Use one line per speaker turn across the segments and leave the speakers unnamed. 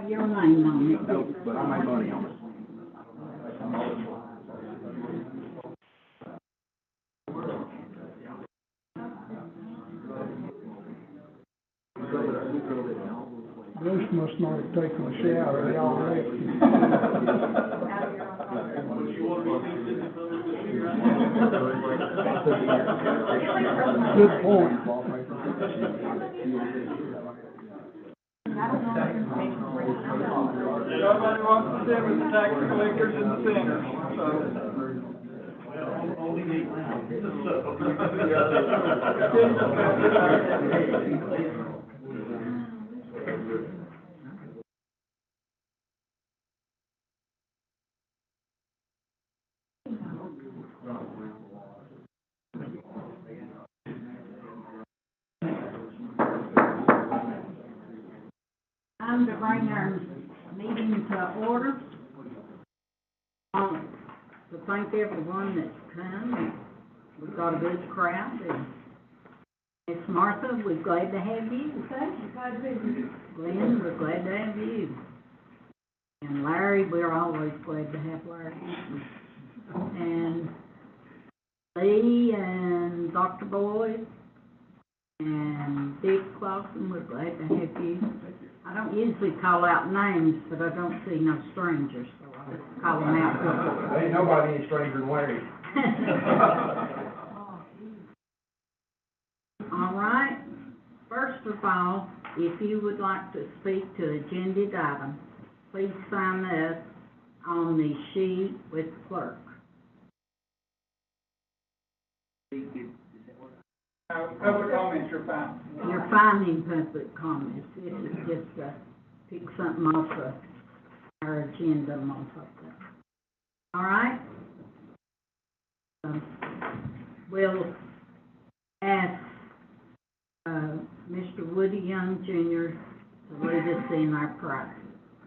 have your name on it.
No, but I make money on it.
Bruce must not have taken a shower, they all left. Good point.
Nobody wants to sit with the tax collectors and the sinners, so.
Time to bring our meeting to order. To thank everyone that's come. We've got a good crowd. And Miss Martha, we're glad to have you. Glenn, we're glad to have you. And Larry, we're always glad to have Larry. And Lee and Dr. Boyd and Dick Clausen, we're glad to have you. I don't usually call out names, but I don't see no strangers, so I'll call them out.
Ain't nobody any stranger than Larry.
All right. First of all, if you would like to speak to agenda item, please sign up on the sheet with the clerk.
Public comments, you're fine.
You're finding public comments. This is just pick something off of our agenda and off of that. All right? We'll ask Mr. Woody Young, Jr. to lead us in our prayer.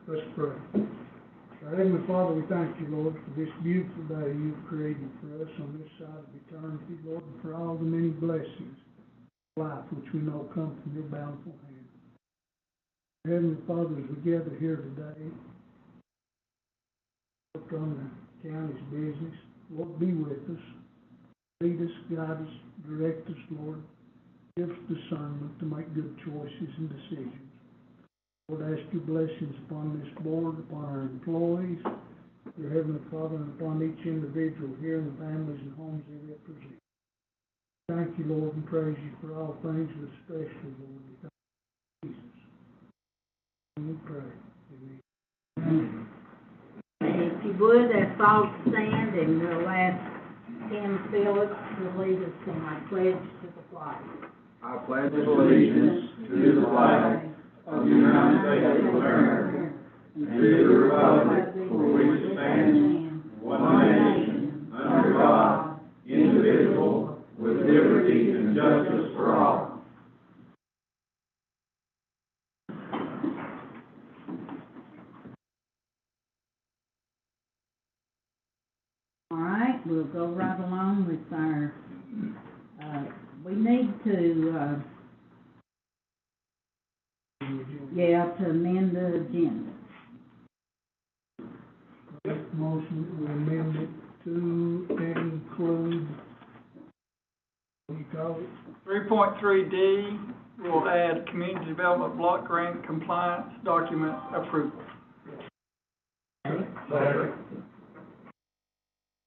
Let's pray. Our Heavenly Father, we thank you, Lord, for this beautiful day you've created for us on this side of eternity, Lord, and for all the many blessings of life which we know come from your bountiful hand. Heavenly Father, as we gather here today, work on the county's business, Lord, be with us. Lead us, guide us, direct us, Lord. Give us discernment to make good choices and decisions. Lord, ask your blessings upon this board, upon our employees, your Heavenly Father, and upon each individual here and the families and homes they represent. Thank you, Lord, and praise you for all things, but especially, Lord, we thank you, Jesus. And we pray. Amen.
If you would, let's all stand and we'll ask Tim Phillips to lead us in our pledge to the flag.
I pledge allegiance to the flag of the United States of America and to the republic for which it stands, one nation, under God, indivisible, with liberty and justice for all.
All right, we'll go right along with our, we need to, to amend the agenda.
Motion to amend it to include, what do you call it?
3.3D, we'll add community development block grant compliance document approval.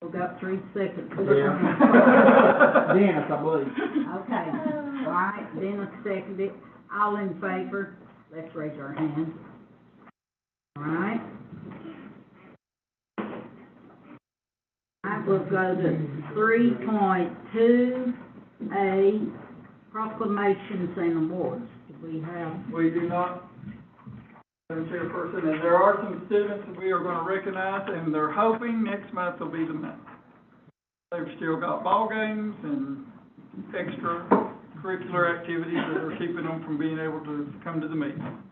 We've got 3 seconds.
Dennis, I believe.
Okay, all right, Dennis seconded. All in favor, let's raise our hands. All right. I will go to 3.2A, proclamations and awards. Do we have?
We do not, Madam Chairperson, and there are some students that we are going to recognize, and they're hoping next month will be the month. They've still got ball games and extracurricular activities that are keeping them from being able to come to the meeting.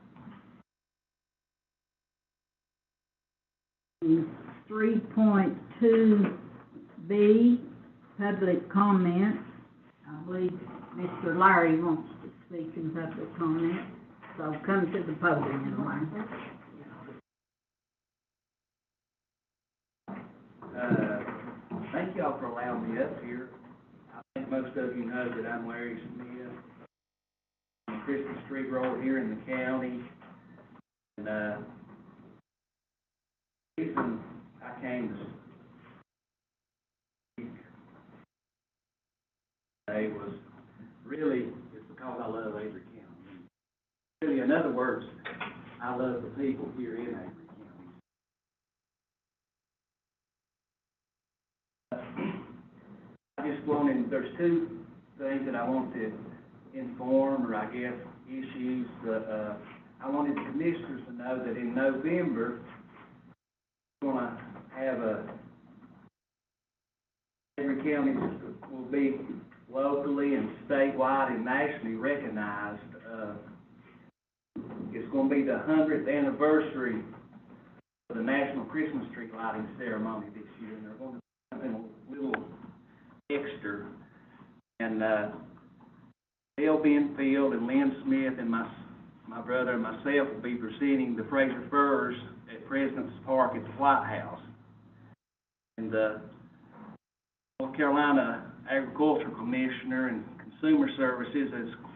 3.2B, public comments. I believe Mr. Larry wants to speak in public comment, so come to the podium, Larry.
y'all for allowing me up here. I think most of you know that I'm Larry Smith. I'm a Christmas tree grower here in the county. And, the reason I came to speak today was really, it's because I love Avery County. Really, in other words, I love the people here in Avery County. I just wanted, there's two things that I want to inform, or I guess issues. I wanted the commissioners to know that in November, we're going to have Avery County will be locally and statewide and nationally recognized. It's going to be the 100th anniversary of the National Christmas Tree Lighting Ceremony this year, and they're going to do something a little extra. And Dale Benfield and Lynn Smith and my brother and myself will be presenting the Fraser Firs at President's Park at the White House. And North Carolina Agricultural Commissioner and Consumer Services,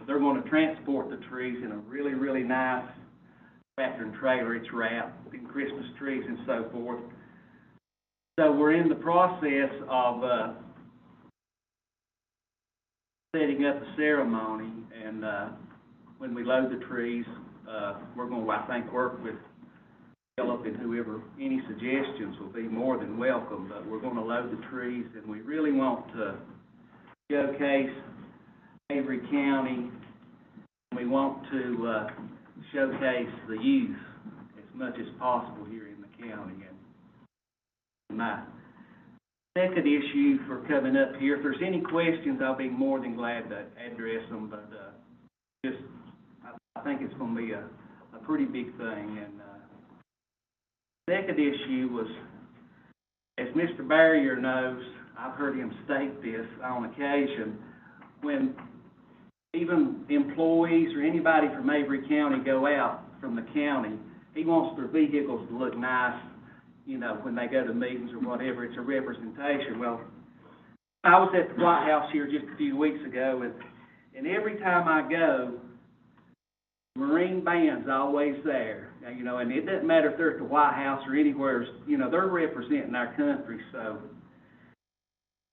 they're going to transport the trees in a really, really nice tractor and trailer. It's wrapped in Christmas trees and so forth. So we're in the process of setting up the ceremony, and when we load the trees, we're going to, I think, work with Philip and whoever, any suggestions will be more than welcome, but we're going to load the trees, and we really want to showcase Avery County. We want to showcase the youth as much as possible here in the county. And my second issue for coming up here, if there's any questions, I'll be more than glad to address them, but I think it's going to be a pretty big thing. And second issue was, as Mr. Barrier knows, I've heard him state this on occasion, when even employees or anybody from Avery County go out from the county, he wants their vehicles to look nice, you know, when they go to meetings or whatever. It's a representation. Well, I was at the White House here just a few weeks ago, and every time I go, Marine Band's always there, you know, and it doesn't matter if they're at the White House or anywhere, you know, they're representing our country. So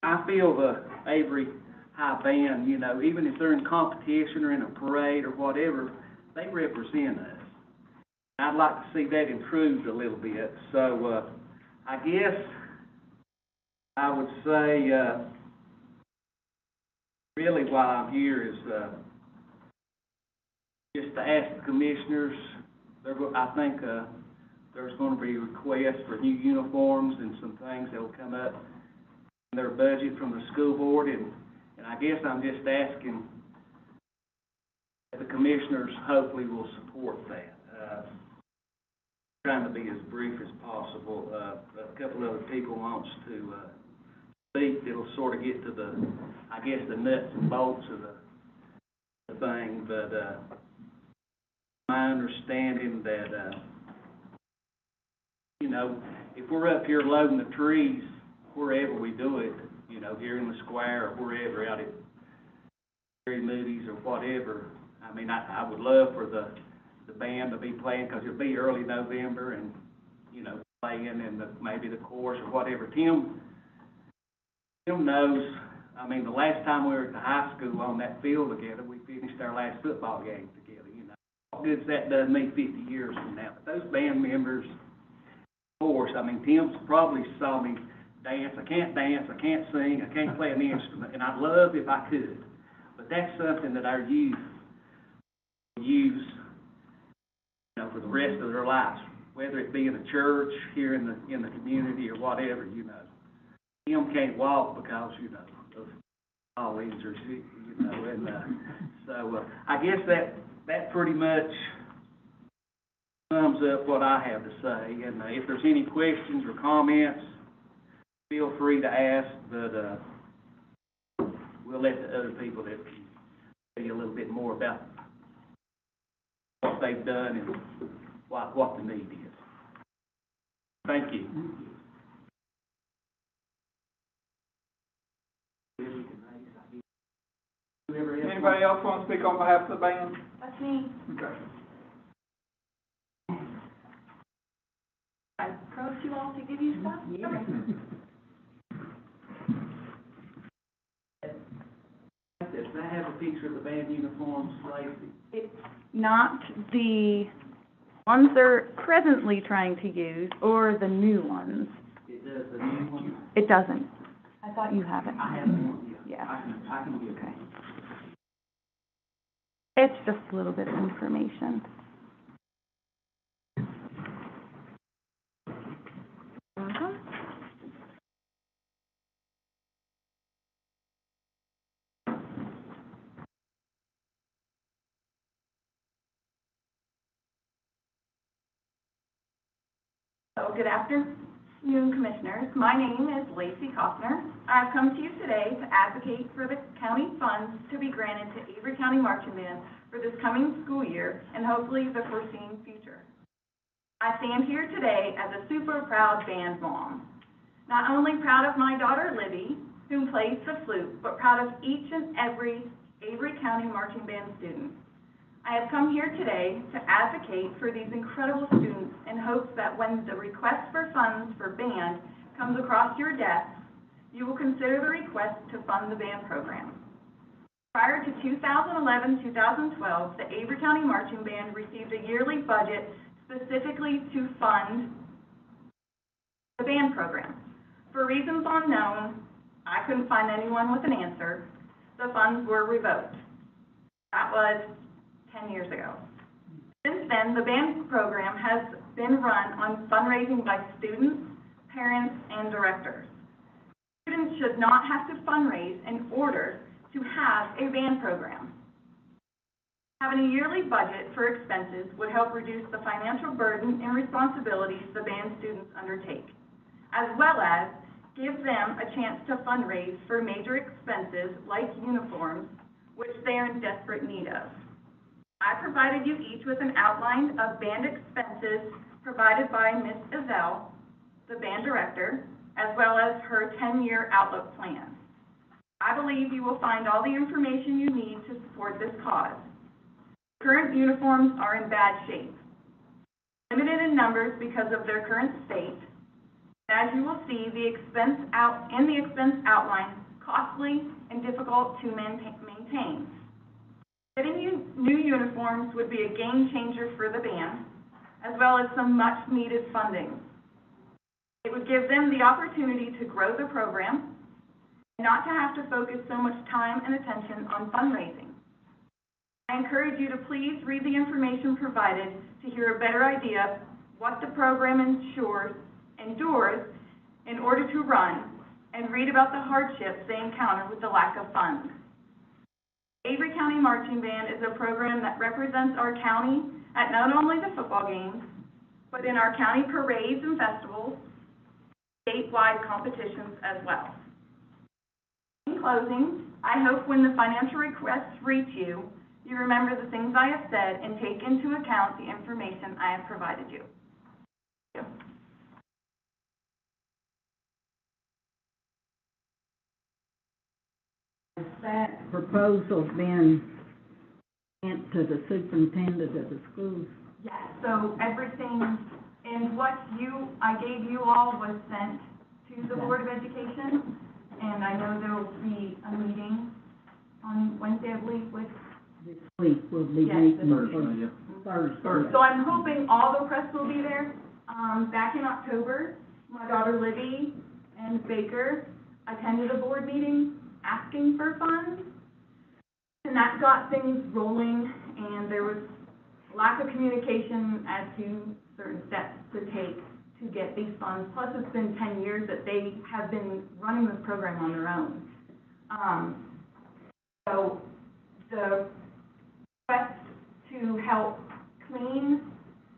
I feel the Avery High Band, you know, even if they're in competition or in a parade or whatever, they represent us. I'd like to see that improved a little bit. So I guess I would say really while I'm here is just to ask the commissioners, I think there's going to be requests for new uniforms and some things that will come up in their budget from the school board, and I guess I'm just asking that the commissioners hopefully will support that. Trying to be as brief as possible. A couple other people wants to speak that'll sort of get to the, I guess, the nuts and bolts of the thing, but my understanding that, you know, if we're up here loading the trees, wherever we do it, you know, here in the square or wherever, out at Avery Moody's or whatever, I mean, I would love for the band to be playing, because it'll be early November, and, you know, playing and maybe the chorus or whatever. Tim knows, I mean, the last time we were at the high school on that field together, we finished our last football game together, you know. What good's that done me 50 years from now? But those band members, of course, I mean, Tim's probably saw me dance. I can't dance, I can't sing, I can't play an instrument, and I'd love if I could. But that's something that our youth use, you know, for the rest of their lives, whether it be in a church, here in the community, or whatever, you know. Tim can't walk because, you know, of all injuries, you know, and so I guess that pretty much sums up what I have to say. And if there's any questions or comments, feel free to ask, but we'll let the other people that can tell you a little bit more about what they've done and what the need is. Thank you.
Anybody else want to speak on behalf of the band?
That's me.
Okay.
I approached you all to give you stuff?
Yeah.
Okay.
Does that have a picture of the band uniforms, Lacey?
It's not the ones they're presently trying to use or the new ones.
It does, the new one?
It doesn't. I thought you have it.
I have one,
Yeah.
I can get it.
Okay. It's just a little bit of information. Welcome. So, good afternoon, Commissioners. My name is Lacey Kaufner. I've come to you today to advocate for the county funds to be granted to Avery County Marching Band for this coming school year and hopefully the foreseen future. I stand here today as a super proud band mom. Not only proud of my daughter Libby, who plays the flute, but proud of each and every Avery County Marching Band student. I have come here today to advocate for these incredible students in hopes that when the request for funds for band comes across your desk, you will consider the request to fund the band program. Prior to 2011-2012, the Avery County Marching Band received a yearly budget specifically to fund the band program. For reasons unknown, I couldn't find anyone with an answer. The funds were revoked. That was 10 years ago. Since then, the band program has been run on fundraising by students, parents, and directors. Students should not have to fundraise in order to have a band program. Having a yearly budget for expenses would help reduce the financial burden and responsibilities the band students undertake, as well as give them a chance to fundraise for major expenses like uniforms, which they are in desperate need of. I provided you each with an outline of band expenses provided by Ms. Ezell, the band director, as well as her 10-year outlook plan. I believe you will find all the information you need to support this cause. Current uniforms are in bad shape, limited in numbers because of their current state. As you will see, the expense outline, costly and difficult to maintain. Getting you new uniforms would be a game changer for the band, as well as some much needed funding. It would give them the opportunity to grow the program and not to have to focus so much time and attention on fundraising. I encourage you to please read the information provided to hear a better idea of what the program endures in order to run, and read about the hardships they encounter with the lack of funds. Avery County Marching Band is a program that represents our county at not only the football games, but in our county parades and festivals, statewide competitions as well. In closing, I hope when the financial requests reach you, you remember the things I have said and take into account the information I have provided you. Thank you.
Has that proposal been sent to the superintendent of the schools?
Yes, so everything and what I gave you all was sent to the Board of Education, and I know there will be a meeting on Wednesday, I believe, with.
This week we'll be
Yes,
meeting
Thursday.
Thursday.
So I'm hoping all the press will be there. Back in October, my daughter Libby and Baker attended a board meeting asking for funds, and that got things rolling, and there was lack of communication as to certain steps to take to get these funds. Plus, it's been 10 years that they have been running this program on their own. So the request to help clean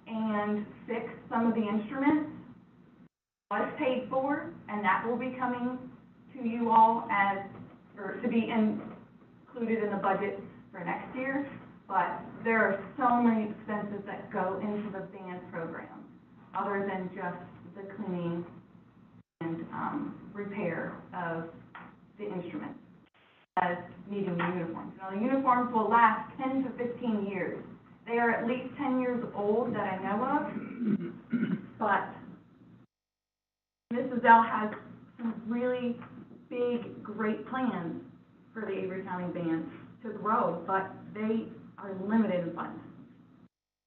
and fix some of the instruments was paid for, and that will be coming to you all or to be included in the budget for next year. But there are so many expenses that go into the band program, other than just the cleaning and repair of the instruments. as needing uniforms. Now, the uniforms will last 10 to 15 years. They are at least 10 years old that I know of, but Mrs. L has some really big, great plans for the Avery County Band to grow, but they are limited in funds.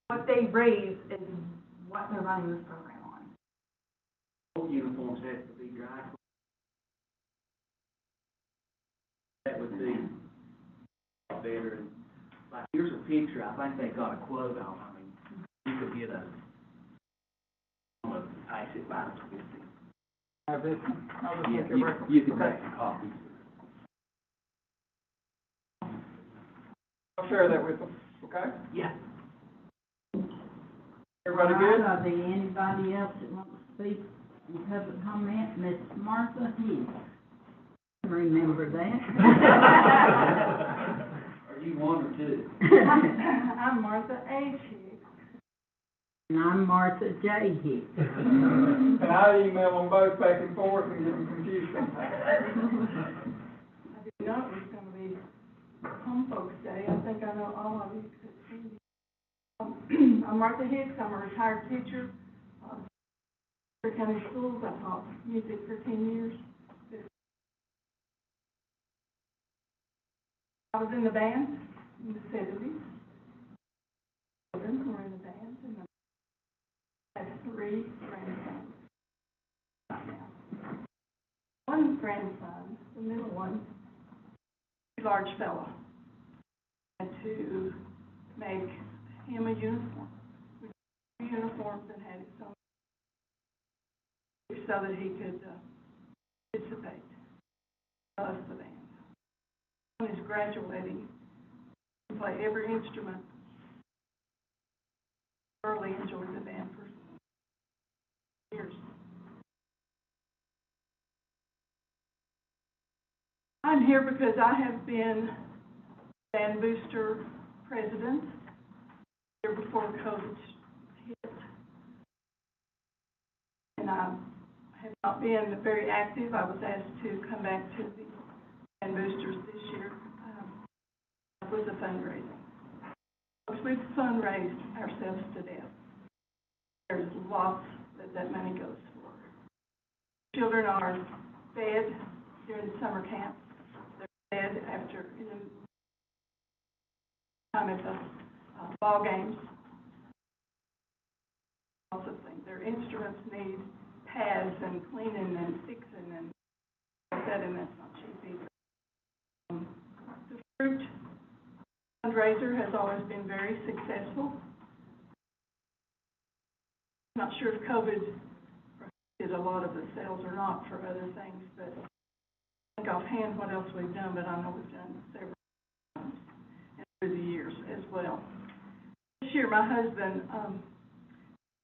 What they raise is what they're running this program on.
Old uniforms have to be dry cleaned. That would be better. And like, here's a picture, I think they got a quote on, I mean, you could get a, pass it by to 50.
Have this, I'll just
Yeah,
make a record.
you could
Okay.
make some copies.
I'll share that with them, okay?
Yeah.
Everybody
All
good?
right, are there anybody else that wants to speak in public comment? Miss Martha Hicks. Remember that?
Are you one or two?
I'm Martha H. Hicks.
And I'm Martha J. Hicks.
And I email them both back and forth and get them confused.
I didn't know it was gonna be Home Folks Day. I think I know all of you except Cindy. I'm Martha Hicks. I'm a retired teacher of Avery County Schools. I taught music for 10 years. I was in the band in the 70s. Children were in the band, and I have 3 grandsons right now. One grandson, the middle one, a large fella. I had to make him a uniform. We made uniforms and had it sewn so that he could participate. Loves the band. One is graduating to play every instrument. Thoroughly enjoyed the band for years. I'm here because I have been band booster president year before COVID hit. And I have not been very active. I was asked to come back to the band boosters this year with the fundraising. We've fundraised ourselves to death. There's lots that money goes for. Children are fed during the summer camp. They're fed after in the time at the ball games. Lots of things. Their instruments need pads and cleaning and fixing and like that, and that's not cheap either. The fruit fundraiser has always been very successful. I'm not sure if COVID did a lot of the sales or not for other things, but I think offhand what else we've done, but I know we've done several times and through the years as well. This year, my husband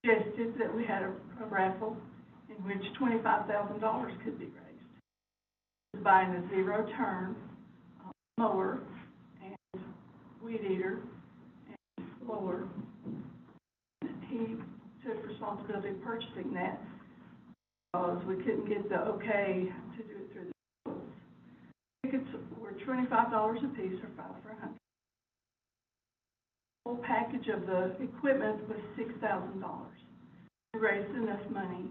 suggested that we had a raffle in which $25,000 could be raised. Buying a zero-turn mower and weed eater and blower. He took responsibility of purchasing that because we couldn't get the okay to do it through the schools. Tickets were $25 a piece or 5 for $100. The whole package of the equipment was $6,000. We raised enough money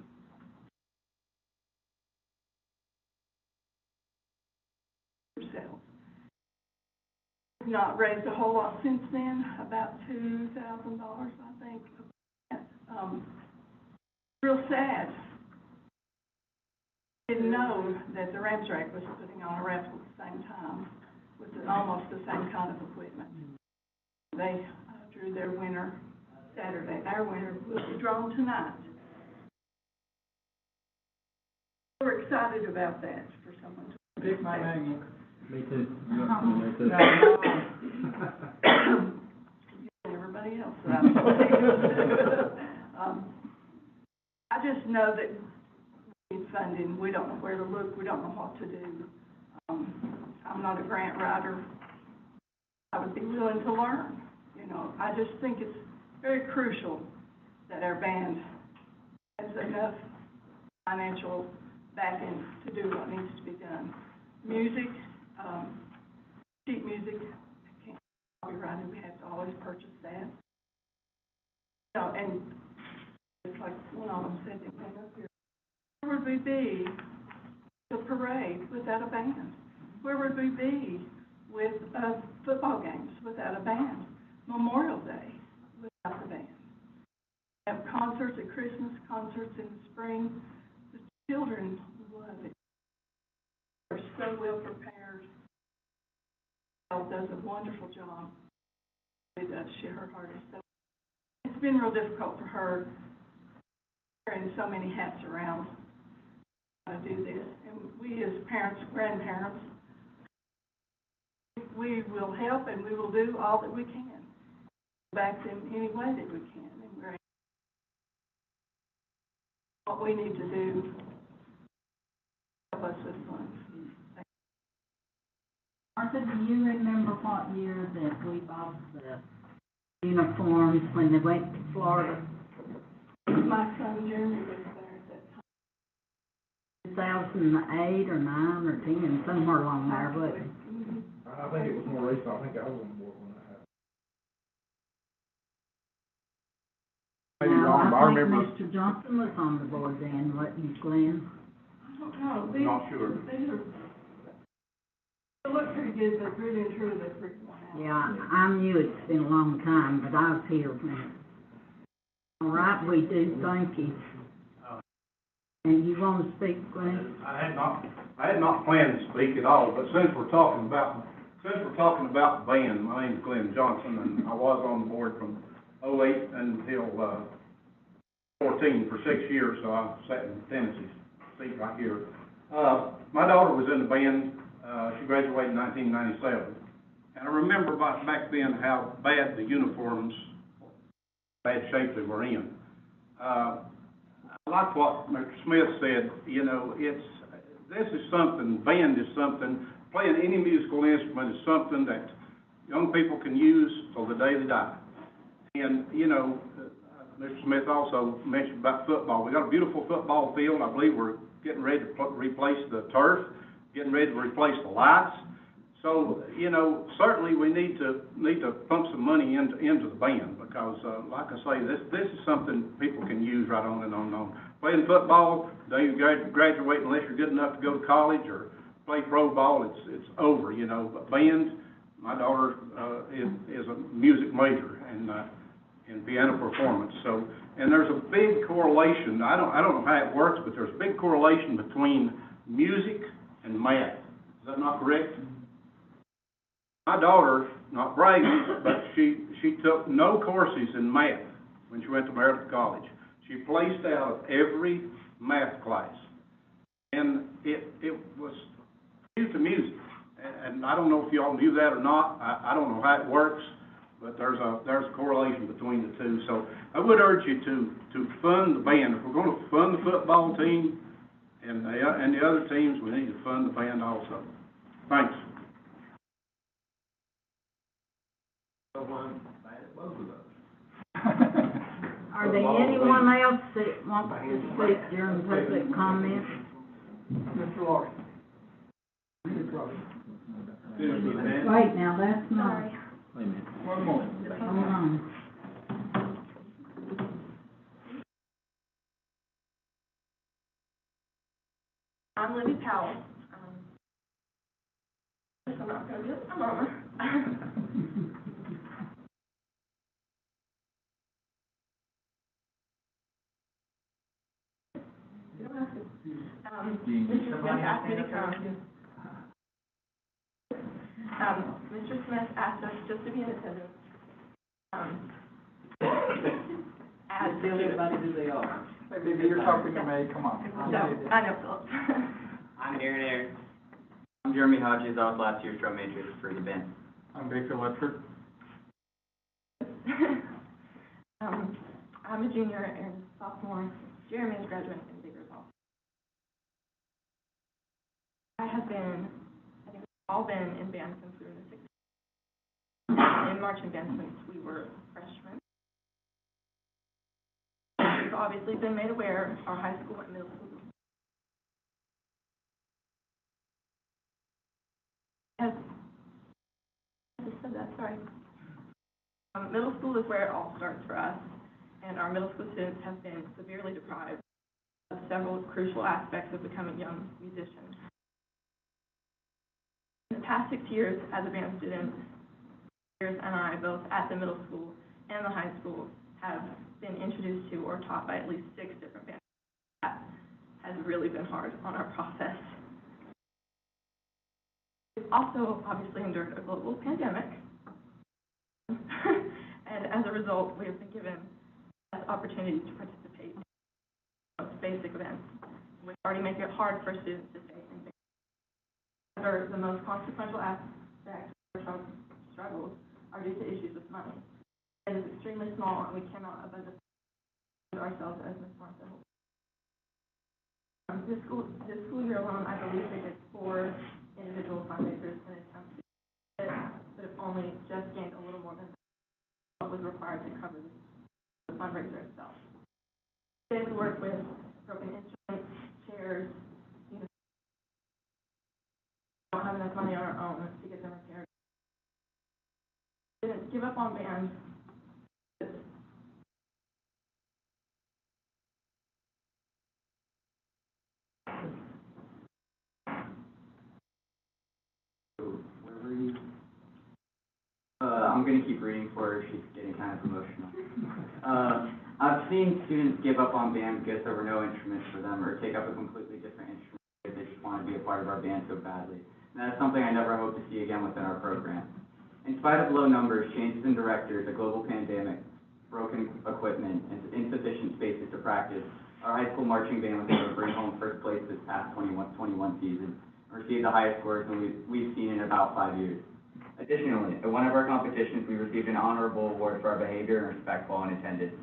for sales. We've not raised a whole lot since then, about $2,000, I think. Real sad. Didn't know that the Ramsrack was putting on a raffle at the same time with almost the same kind of equipment. They drew their winner Saturday. Our winner will be drawn tonight. We're excited about that for someone to
Pick my name.
Me too.
everybody else that I've spoken. I just know that we need funding. We don't know where to look. We don't know what to do. I'm not a grant writer. I would be willing to learn. You know, I just think it's very crucial that our band has enough financial backing to do what needs to be done. Music,
sheet music, can't copyright, we have to always purchase that. So, and it's like one of them said, they went up here, where would we be with a parade without a band? Where would we be with football games without a band? Memorial Day without the band? We have concerts at Christmas, concerts in the spring. The children love it. They're so well prepared. Elle does a wonderful job. She does. Her heart is so. It's been real difficult for her wearing so many hats around to do this. And we as parents, grandparents, we will help and we will do all that we can. Back them any way that we can. And we're what we need to do to help us with funds.
Martha, do you remember what year that we bought the uniforms when they went to Florida?
My son Jeremy was there at that time.
2008 or 9 or 10, somewhere along there, but
Mhm.
I think it was more recent. I think I was on board when that happened. Maybe
now,
wrong, but I
I think
remember,
Mr. Johnson was on the board then, wasn't he, Glenn?
I don't know.
I'm not sure.
They look pretty good, but really and truly they're pretty worn out.
Yeah, I knew it's been a long time, but I was here when it. All right, we do, thank you. And you want to speak, Glenn?
I had not planned to speak at all, but since we're talking about the band, my name's Glenn Johnson, and I was on the board from '08 until 14 for 6 years, so I sat in Tennessee's seat right here. My daughter was in the band. She graduated in 1997, and I remember back then how bad the uniforms, bad shape they were in. I like what Mr. Smith said. You know, this is something. Band is something. Playing any musical instrument is something that young people can use till the day they die. And you know, Mr. Smith also mentioned about football. We got a beautiful football field. I believe we're getting ready to replace the turf, getting ready to replace the lights. So, you know, certainly we need to pump some money into the band because, like I say, this is something people can use right on and on and on. Playing football, they graduate unless you're good enough to go to college or play pro ball. It's over, you know. But band, my daughter is a music major in piano performance. So, and there's a big correlation. I don't know how it works, but there's a big correlation between music and math. Is that not correct? My daughter, not bragging, but she took no courses in math when she went to Meredith College. She placed out of every math class, and it was due to music. And I don't know if y'all knew that or not. I don't know how it works, but there's a correlation between the two. So I would urge you to fund the band. If we're going to fund the football team and the other teams, we need to fund the band also. Thanks.
Are there anyone else that wants to speak during public comment?
Mr. Larson.
Wait, now, that's not,
One more.
hold on.
I'm Libby Powell. I'm not going to do it. I'm over. You don't have to. Mr. Smith asked me to come. Mr. Smith asked us just to be in attendance.
Tell everybody who they are.
Maybe you're talking to me, come on.
So, I know Philip.
I'm Aaron. I'm Jeremy Hodges. I was last year's drum major for the band.
I'm Victor Ledford.
I'm a junior and sophomore. Jeremy is graduating in Big Result. I think we've all been in band since we were in the 60s. In marching band since we were freshmen. We've obviously been made aware our high school and middle school has
said that, sorry. Middle school is where it all starts for us, and our middle school students have been severely deprived of several crucial aspects of becoming young musicians. In the past 6 years as a band student, and I, both at the middle school and the high school, have been introduced to or taught by at least 6 different bands. That has really been hard on our process. We've also obviously endured a global pandemic, and as a result, we have been given this opportunity to participate in most basic events, which already make it hard for students to stay in band. However, the most consequential aspect of our struggles are due to issues with money. It is extremely small, and we cannot abundantly ourselves as Ms. Martha. This school year alone, I believe they did 4 individual fundraisers in an attempt to get it, but have only just gained a little more than what was required to cover the fundraiser itself. They would work with broken instruments, chairs, we don't have enough money on our own to get them repaired. Didn't give up on band.
I'm going to keep reading for her. She's getting kind of emotional. I've seen students give up on band because there were no instruments for them, or take up a completely different instrument if they just want to be a part of our band so badly. And that's something I never hope to see again within our program. In spite of low numbers, changes in directors, a global pandemic, broken equipment, and insufficient spaces to practice, our high school marching band was able to bring home first place this past 21 season, and received the highest scores we've seen in about 5 years. Additionally, at one of our competitions, we received an honorable award for our behavior and respect while in attendance.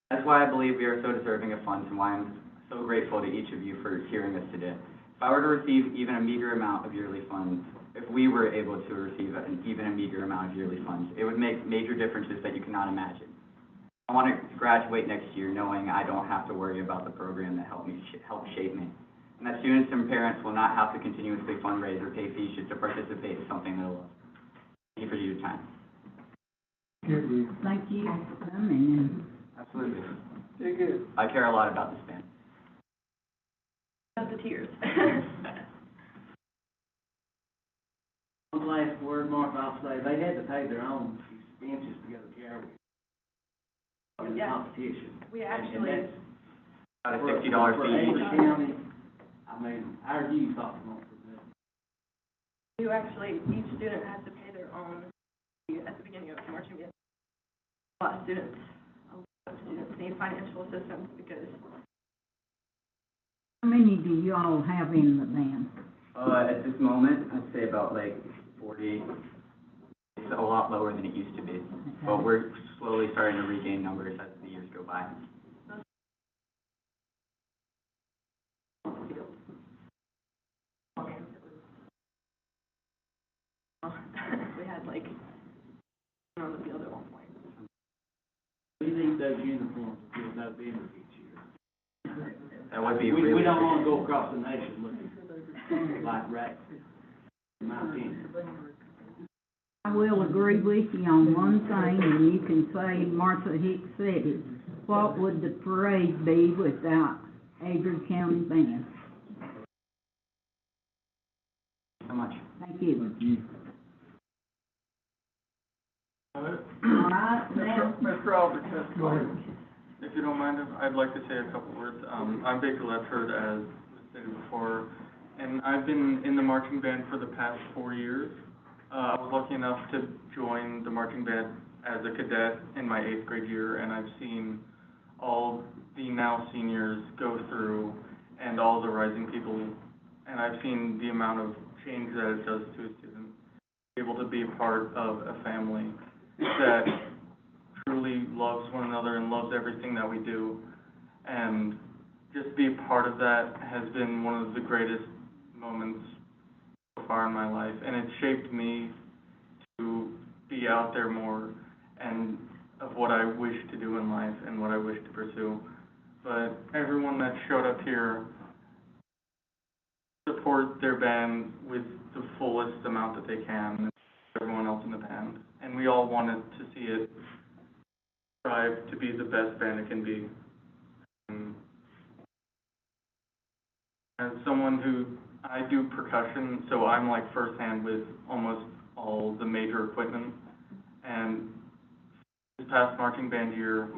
That's why I believe we are so deserving of funds, and why I'm so grateful to each of you for hearing us today. If I were to receive even a meager amount of yearly funds, if we were able to receive even a meager amount of yearly funds, it would make major differences that you cannot imagine. I want to graduate next year knowing I don't have to worry about the program that helped shape me, and that students and parents will not have to continuously fundraise or pay fees just to participate in something they'll love. Thank you for your time.
Thank you for coming.
Absolutely.
Very good.
I care a lot about this band.
The tears.
One last word, Mark, I'll say, they had to pay their own expenses to go to Carroll in the
Yeah.
competition.
We
And
actually,
that's
About a
for
$60
for
fee
Avery
each.
County, I mean, our youth ought to know for that.
each student has to pay their own fee at the beginning of marching band. A lot of students need financial assistance because
How many do you all have in the band?
At this moment, I'd say about like 40. It's a lot lower than it used to be, but we're slowly starting to regain numbers as the years go by.
we had like on the field at one point.
We need those uniforms to feel November each year.
That would be really.
We don't want to go across the nation looking like rats, in my opinion.
I will agree with you on one thing, and you can say Martha Hicks said it. What would the parade be without Avery County Band?
So much.
Thank you.
All right.
All right, now,
Mr. Albert,
Go ahead.
If you don't mind, I'd like to say a couple words. I'm Victor Ledford, as was stated before, and I've been in the marching band for the past 4 years. I was lucky enough to join the marching band as a cadet in my 8th grade year, and I've seen all the now seniors go through and all the rising people, and I've seen the amount of change that it does to a student. Able to be part of a family that truly loves one another and loves everything that we do, and just be a part of that has been one of the greatest moments so far in my life, and it shaped me to be out there more and of what I wish to do in life and what I wish to pursue. But everyone that showed up here support their band with the fullest amount that they can. everyone else in the band, and we all wanted to see it strive to be the best band it can be. As someone who, I do percussion, so I'm like firsthand with almost all the major equipment, and this past marching band year,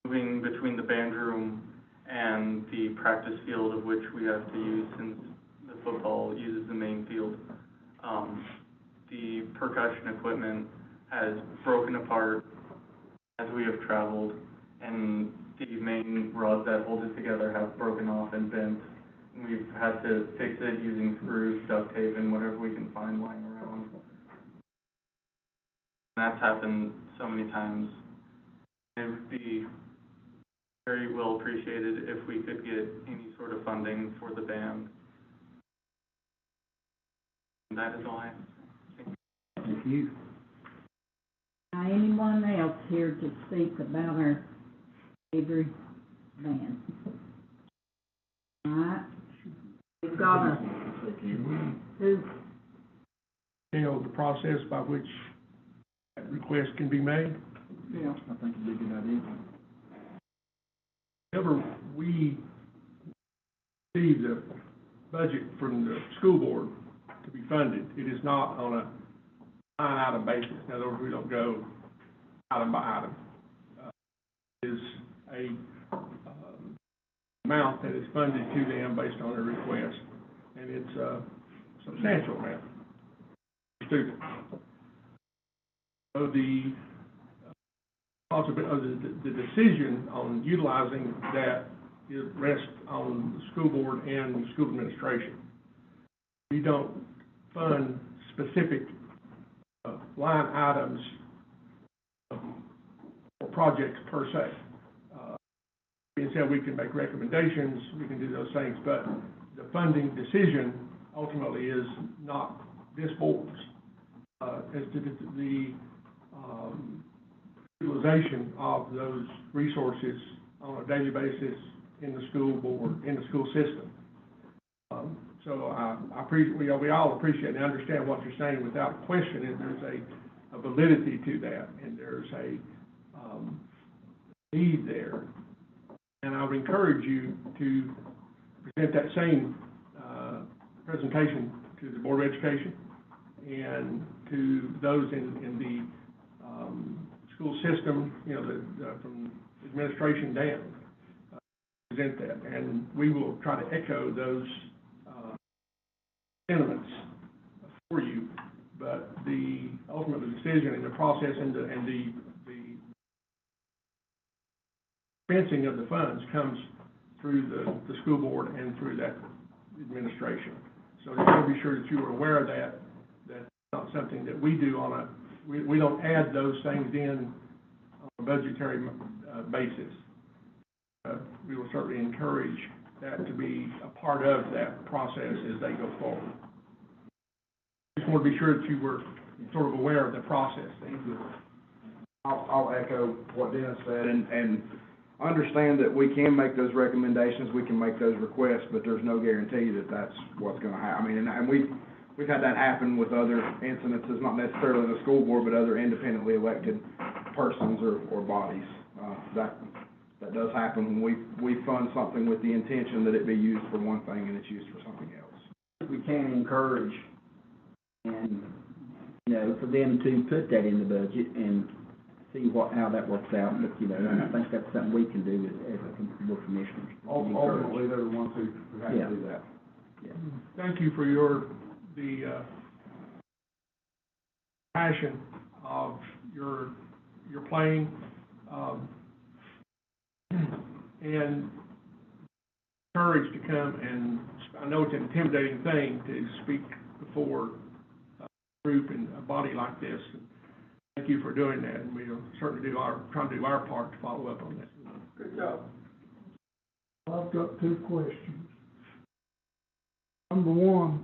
moving between the band room and the practice field, of which we have to use since the football uses the main field, the percussion equipment has broken apart as we have traveled, and the main rods that hold it together have broken off and bent. And we've had to fix it using screws, duct tape, and whatever we can find lying around. And that's happened so many times. It would be very well appreciated if we could get any sort of funding for the band. And that is all I have to say.
Thank you.
Now, anyone else here to speak about our Avery band? All right, we've got a, who,
The process by which that request can be made.
Yeah, I think it'd be a good idea.
Whenever we receive the budget from the school board to be funded, it is not on a line item basis. In other words, we don't go item by item. It is a amount that is funded to them based on their request, and it's a substantial amount per student. So the decision on utilizing that rests on the school board and the school administration. We don't fund specific line items or projects per se. Being said, we can make recommendations, we can do those things, but the funding decision ultimately is not this board's. As to the utilization of those resources on a daily basis in the school board, in the school system. So we all appreciate and understand what you're saying without question, and there's a validity to that, and there's a need there. And I would encourage you to present that same presentation to the Board of Education and to those in the school system, from administration down, present that. And we will try to echo those sentiments for you, but the ultimate decision and the process and the fencing of the funds comes through the school board and through that administration. So just want to be sure that you are aware of that. That's not something that we do we don't add those things in on a budgetary basis. We will certainly encourage that to be a part of that process as they go forward. Just want to be sure that you were sort of aware of the process.
Thank you. I'll echo what Dennis said and understand that we can make those recommendations, we can make those requests, but there's no guarantee that that's what's going to happen. I mean, and we've had that happen with other incidences, not necessarily the school board, but other independently elected persons or bodies. That does happen when we fund something with the intention that it be used for one thing and it's used for something else.
We can encourage and, for them to put that in the budget and see how that works out. But, and I think that's something we can do as a board commissioners.
Ultimately, they're the ones who have to do that.
Yeah.
Thank you for the passion of your playing, and courage to come, and I know it's an intimidating thing to speak before a group and a body like this. And thank you for doing that, and we'll certainly try to do our part to follow up on that.
Good job.
I've got two questions. Number one,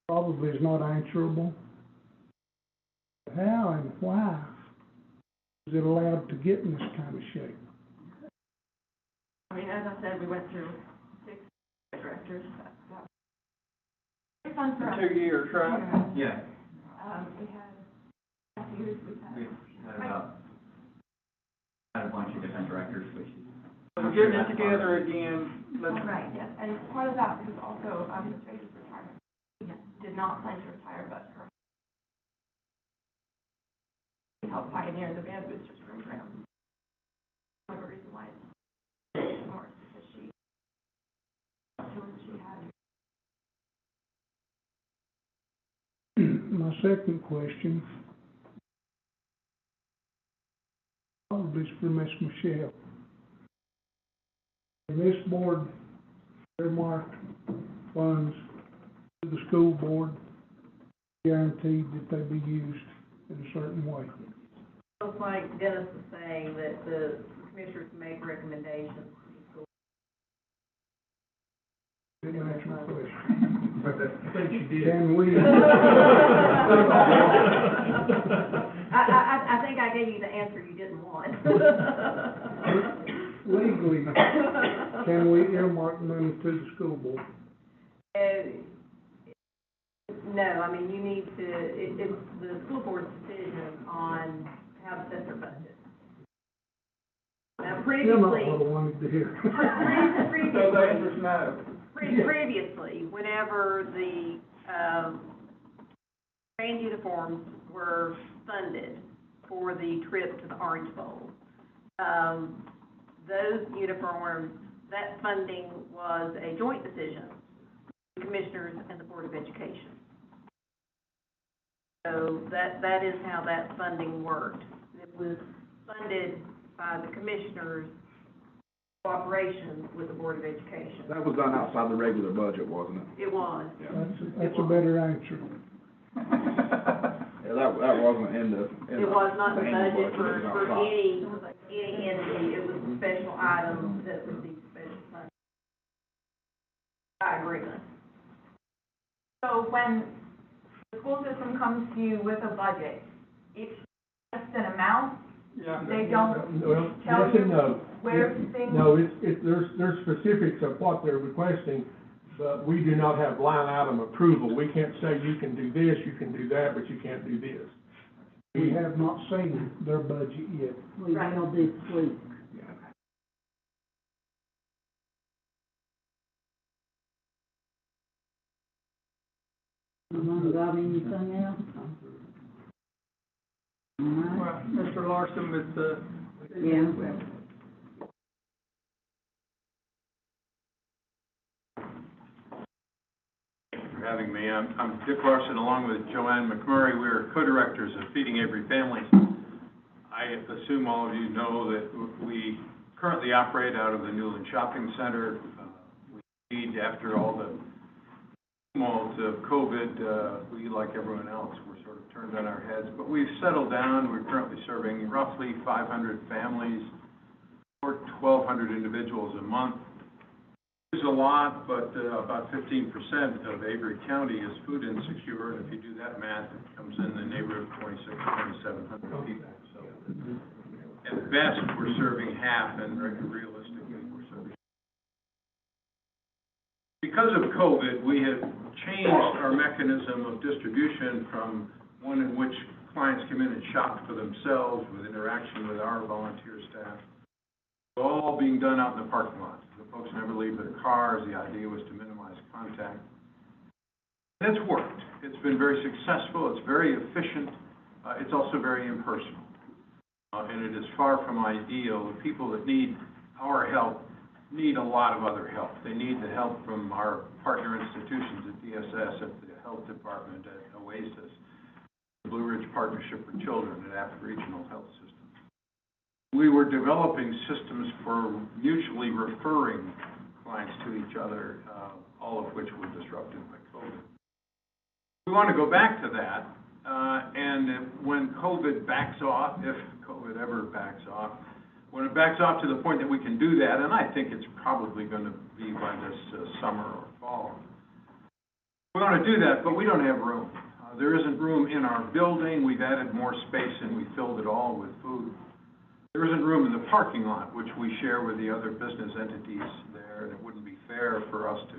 probably is not answerable. How and why is it allowed to get in this kind of shape?
I mean, as I said, we went through 6 directors.
Funds for
For 2 years, right?
Yeah.
We had, last years, we've had.
Had a bunch of different directors, which is.
So we're getting it together again, let's.
Right, yes, and part of that was also, the treasurer's retirement. He did not plan to retire, but her. He helped pioneer the band boosters program. One of the reasons why it's more, because she had.
My second question, probably is for Miss Michelle. When this board earmarked funds to the school board, guaranteed that they be used in a certain way.
Looks like Dennis was saying that the commissioners make recommendations.
Didn't answer my question.
I think you did.
Can we?
I think I gave you the answer you didn't want.
Legally, can we earmark money to the school board?
No, I mean, you need to, it's the school board's decision on how to set their budget. Now,
Still not what I
previously,
wanted to hear.
So the answer's no.
previously, whenever the, band uniforms were funded for the trip to the Orange Bowl, those uniforms, that funding was a joint decision, the commissioners and the Board of Education. So that is how that funding worked. It was funded by the commissioners' cooperation with the Board of Education.
That was done outside the regular budget, wasn't it?
It was.
That's a better answer.
Yeah, that wasn't in the.
It was not the
annual
budget for
it was outside.
any entity. It was a special item that received special funding by agreement.
So when the school system comes to you with a budget, it's just an amount,
Yeah.
they don't
Well,
tell
yes and
you
no.
where things.
No, there's specifics of what they're requesting, but we do not have line item approval. We can't say you can do this, you can do that, but you can't do this.
We have not seen their budget yet.
We will this week. Anyone got anything else? All right.
Well, Mr. Larson with the.
Yeah.
For having me. I'm Dick Larson, along with Joanne McMurray. We're co-directors of Feeding Avery Families. I assume all of you know that we currently operate out of the Newland Shopping Center. We need, after all the tumult of COVID, we, like everyone else, we're sort of turned on our heads. But we've settled down. We're currently serving roughly 500 families, or 1,200 individuals a month. There's a lot, but about 15% of Avery County is food insecure, and if you do that math, it comes in the neighborhood of 2,700 people. So, at best, we're serving half, and realistically, we're serving. Because of COVID, we have changed our mechanism of distribution from one in which clients come in and shop for themselves with interaction with our volunteer staff, to all being done out in the parking lot. Folks never leave their cars. The idea was to minimize contact. And it's worked. It's been very successful. It's very efficient. It's also very impersonal. And it is far from ideal. The people that need our help need a lot of other help. They need the help from our partner institutions at DSS, at the Health Department, at Oasis, the Blue Ridge Partnership for Children, at Africa Regional Health System. We were developing systems for mutually referring clients to each other, all of which were disrupted by COVID. We want to go back to that, and when COVID backs off, if COVID ever backs off, when it backs off to the point that we can do that, and I think it's probably going to be by this summer or fall, we want to do that, but we don't have room. There isn't room in our building. We've added more space, and we filled it all with food. There isn't room in the parking lot, which we share with the other business entities there, and it wouldn't be fair for us to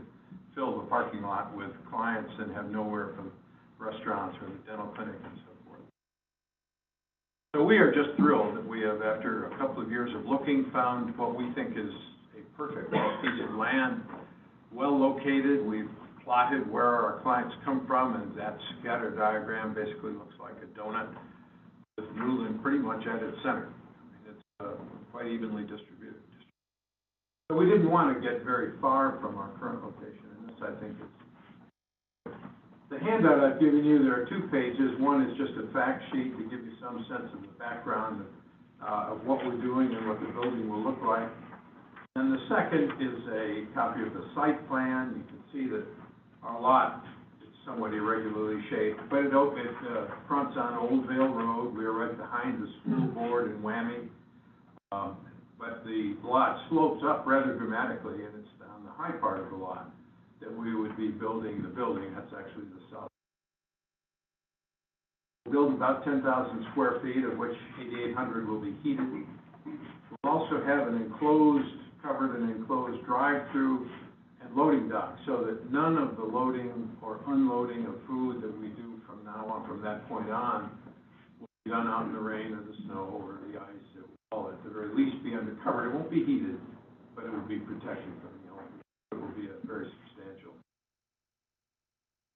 fill the parking lot with clients and have nowhere for restaurants or the dental clinic and so forth. So we are just thrilled that we have, after a couple of years of looking, found what we think is a perfect piece of land, well located. We've plotted where our clients come from, and that scatter diagram basically looks like a donut with Newland pretty much at its center. I mean, it's quite evenly distributed. So we didn't want to get very far from our current location, and this, I think, is the handout I've given you. There are 2 pages. One is just a fact sheet to give you some sense of the background of what we're doing and what the building will look like. And the second is a copy of the site plan. You can see that our lot is somewhat irregularly shaped, but it fronts on Oldvale Road. We are right behind the school board in Whammy. But the lot slopes up rather dramatically, and it's on the high part of the lot that we would be building the building. That's actually the south. We'll build about 10,000 square feet, of which 8,800 will be heated. We'll also have covered and enclosed drive-through and loading dock, so that none of the loading or unloading of food that we do from now on, from that point on, will be done out in the rain or the snow or the ice. It will, at the very least, be undercovered. It won't be heated, but it will be protected from the elements. It will be a very substantial.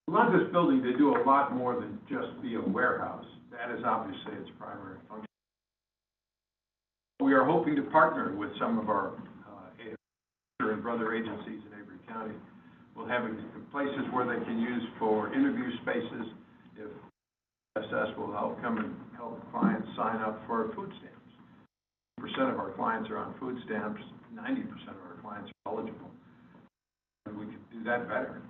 We want this building to do a lot more than just be a warehouse. That is obviously its primary function. We are hoping to partner with some of our and brother agencies in Avery County. We'll have places where they can use for interview spaces. If SS will come and help clients sign up for food stamps. 90% of our clients are on food stamps. 90% of our clients are eligible. And we can do that better.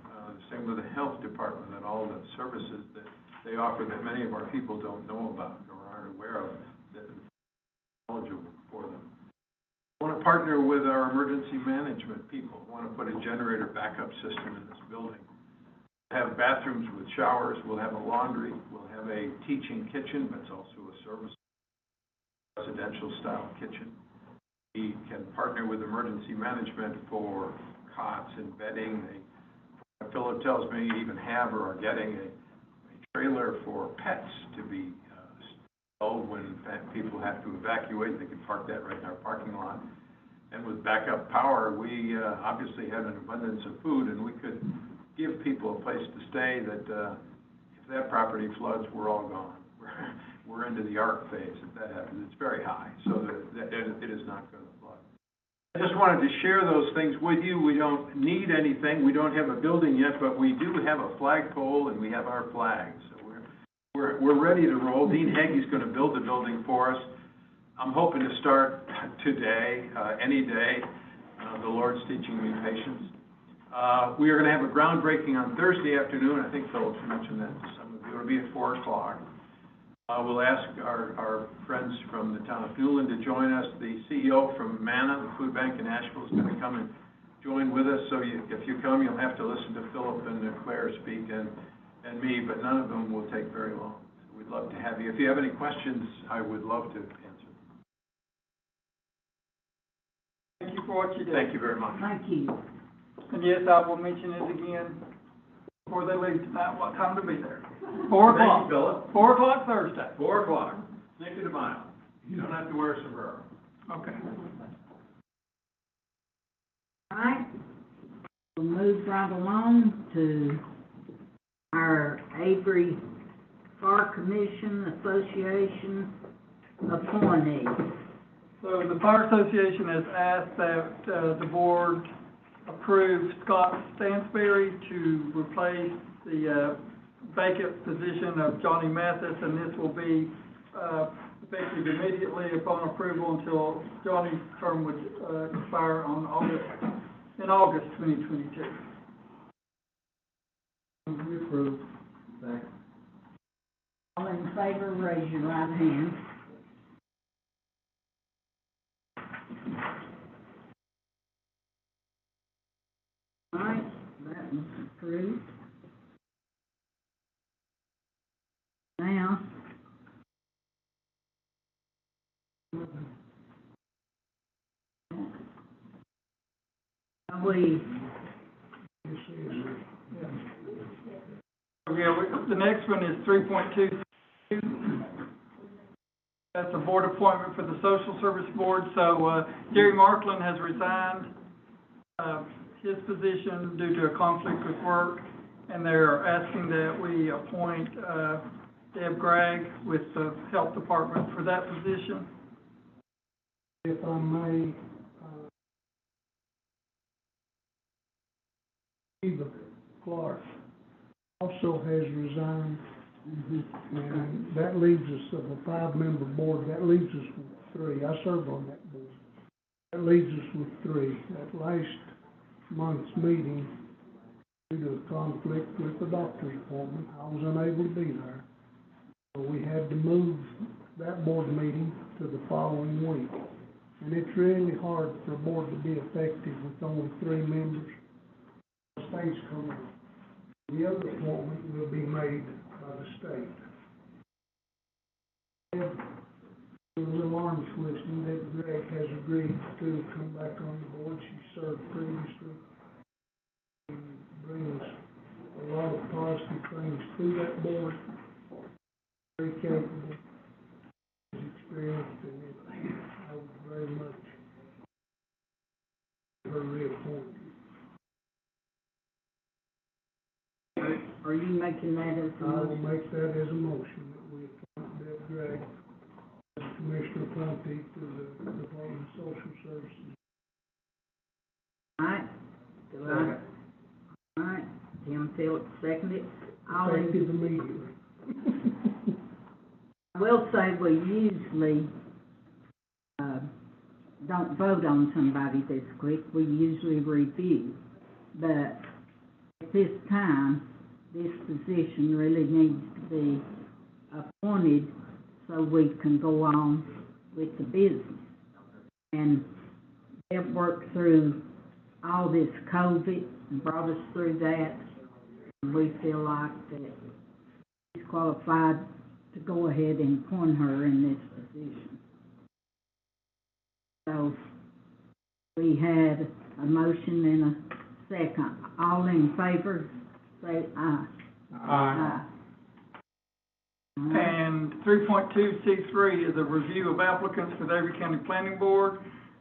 Same with the health department and all the services that they offer that many of our people don't know about or aren't aware of that are eligible for them. We want to partner with our emergency management people. We want to put a generator backup system in this building. We'll have bathrooms with showers. We'll have a laundry. We'll have a teaching kitchen, but it's also a service residential style kitchen. We can partner with emergency management for cots and bedding. Philip tells me even have or are getting a trailer for pets to be installed when people have to evacuate. They can park that right in our parking lot. And with backup power, we obviously have an abundance of food, and we could give people a place to stay that if that property floods, we're all gone. We're into the arc phase if that happens. It's very high, so that it is not going to flood. I just wanted to share those things with you. We don't need anything. We don't have a building yet, but we do have a flagpole, and we have our flag. So we're ready to roll. Dean Hagee's going to build the building for us. I'm hoping to start today, any day. The Lord's teaching me patience. We are going to have a groundbreaking on Thursday afternoon. I think Phillips mentioned that to some of you. It'll be at 4 o'clock. We'll ask our friends from the town of Newland to join us. The CEO from MANA, the food bank in Asheville, is going to come and join with us. So if you come, you'll have to listen to Philip and Claire speak and me, but none of them will take very long. So we'd love to have you. If you have any questions, I would love to answer.
Thank you for what you did.
Thank you very much.
Thank you.
And yes, I will mention it again before they leave tonight, what time to be there. 4 o'clock.
Thank you, Philip.
4 o'clock Thursday.
4 o'clock. Cinco de Mayo. You don't have to wear a sombrero.
Okay.
All right. We'll move right along to our Avery Fire Commission Association appointees.
So the Fire Association has asked that the board approve Scott Stansberry to replace the vacant position of Johnny Mathis, and this will be effective immediately upon approval until Johnny's term would expire in August 2022.
We approve. Second.
All in favor, raise your right hand. All right, that was approved. Now, we
Yeah, the next one is 3.2. That's a board appointment for the Social Service Board. So, Gary Markland has resigned, his position due to a conflict with work, and they're asking that we appoint, Deb Gregg with the Health Department for that position.
If I may, Eva Clark also has resigned, and that leaves us, of a 5-member board, that leaves us with 3. I serve on that board. That leaves us with 3. At last month's meeting, due to a conflict with the doctor's appointment, I was unable to be there. So we had to move that board meeting to the following week. And it's really hard for a board to be effective with only 3 members. State's coming. The other appointment will be made by the state. The little arms twisting that Greg has agreed to come back on the board. She served previously. She brings a lot of positive things to that board. Very capable, experienced, and I would very much her reappointed.
Are you making that as a
I will
motion?
make that as a motion that we appoint Deb Gregg as Commissioner appointee to the Department of Social Services.
All right. All right. Tim Phillips seconded.
Effective immediately.
I will say we usually, don't vote on somebody this quick. We usually review. But at this time, this position really needs to be appointed so we can go on with the business. And they've worked through all this COVID and brought us through that. And we feel like that she's qualified to go ahead and appoint her in this position. So we had a motion and a second. All in favor, say aye. Aye.
And 3.2C3 is a review of applicants for the Avery County Planning Board.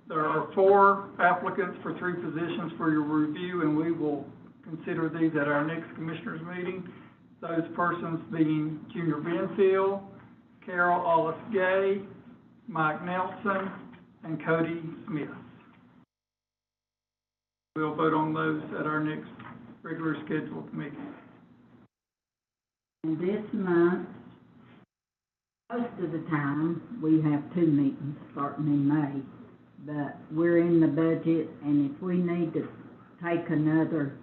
There are 4 applicants for 3 positions for your review, and we will consider these at our next commissioners meeting. Those persons being Junior Benfield, Carol Ollis Gay, Mike Nelson, and Cody Smith. We'll vote on those at our next regular scheduled meeting.
And this month, most of the time, we have 2 meetings starting in May, but we're in the budget, and if we need to take another,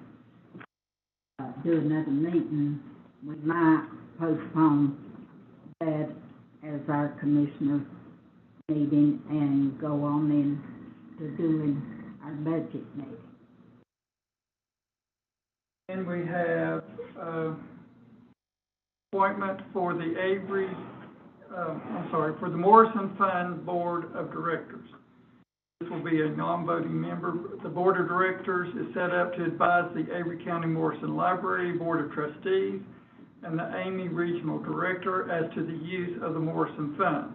do another meeting, we might postpone that as our commissioner meeting and go on into doing our budget meeting.
And we have, appointment for the Avery, for the Morrison Fund Board of Directors. This will be a non-voting member. The Board of Directors is set up to advise the Avery County Morrison Library Board of Trustees and the Amy Regional Director as to the use of the Morrison Fund.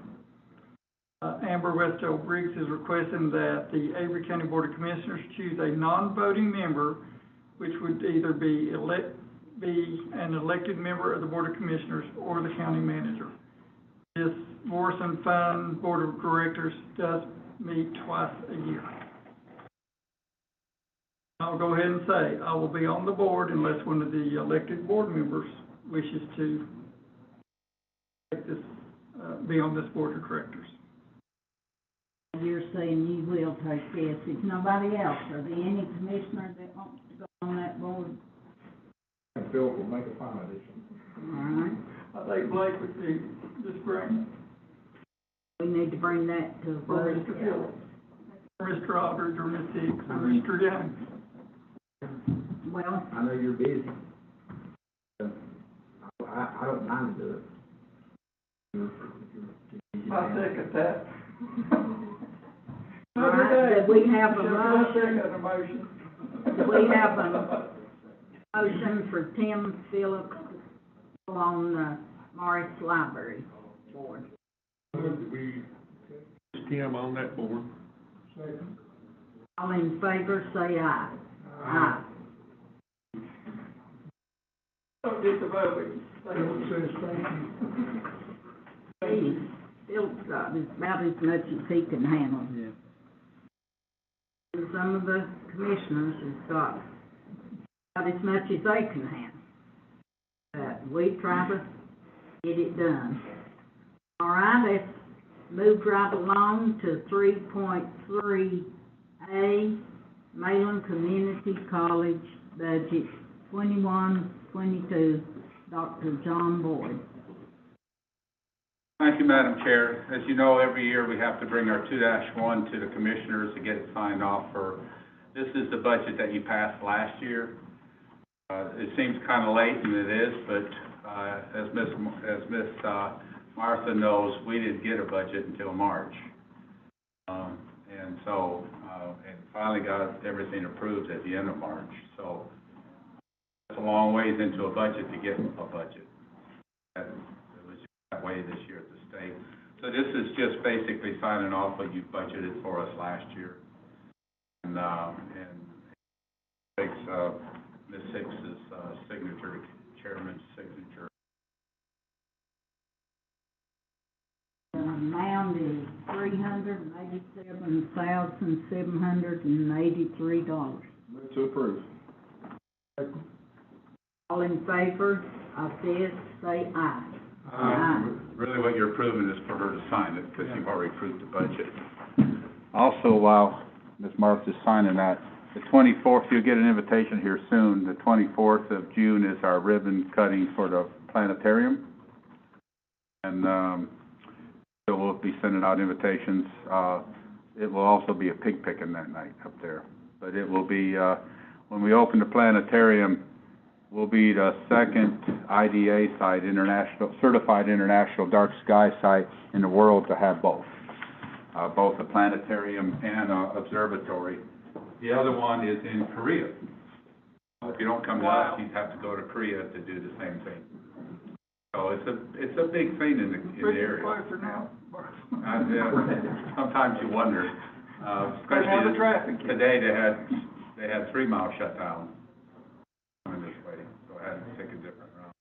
Amber Westell Briggs is requesting that the Avery County Board of Commissioners choose a non-voting member, which would either be an elected member of the Board of Commissioners or the county manager. This Morrison Fund Board of Directors does meet twice a year. I'll go ahead and say I will be on the board unless one of the elected board members wishes to take this, be on this Board of Directors.
You're saying you will take this. If nobody else, are there any commissioners that want to go on that board?
Bill will make a fine addition.
All right.
I think Blake would be, just bring,
We need to bring that to
or
vote.
Mr. Phillips, or Mr. Aldridge, or Ms. Hicks, or Mr. Young.
Well,
I know you're busy. I don't mind to do it.
I second that.
all right, do we have a motion?
Second motion.
Do we have a motion for Tim Phillips on the Morris Library Board.
We, Tim on that board. Second.
All in favor, say aye. Aye.
Don't get the vote.
Bill says thank you.
Bill's got about as much as he can handle.
Yeah.
And some of the commissioners have got about as much as they can handle. But we try to get it done. All right, let's move right along to 3.3A, Mayland Community College Budget 21-22, Dr. John Boyd.
Thank you, Madam Chair. As you know, every year we have to bring our 2-1 to the commissioners to get it signed off for, this is the budget that you passed last year. It seems kind of late, and it is, but as Miss Martha knows, we didn't get a budget until March. And so, and finally got everything approved at the end of March. So it's a long ways into a budget to get a budget. It was that way this year at the state. So this is just basically signing off what you budgeted for us last year. And takes Ms. Hicks's signature, chairman's signature.
The amount is $387,783.
Move to approve.
All in favor of this, say aye. Aye.
Really what you're approving is for her to sign it, because you've already approved the budget. Also, while Ms. Martha's signing that, the 24th, you'll get an invitation here soon. The 24th of June is our ribbon cutting for the planetarium. And so we'll be sending out invitations. It will also be a pig picking that night up there. But it will be, when we open the planetarium, we'll be the second IDA site, certified international dark sky site in the world to have both a planetarium and an observatory. The other one is in Korea. If you don't come to us, you'd have to go to Korea to do the same thing. So it's a big thing in the area.
Closer now.
Sometimes you wonder, especially
the traffic.
Today they had 3 mile shutdown coming this way, so I had to take a different route.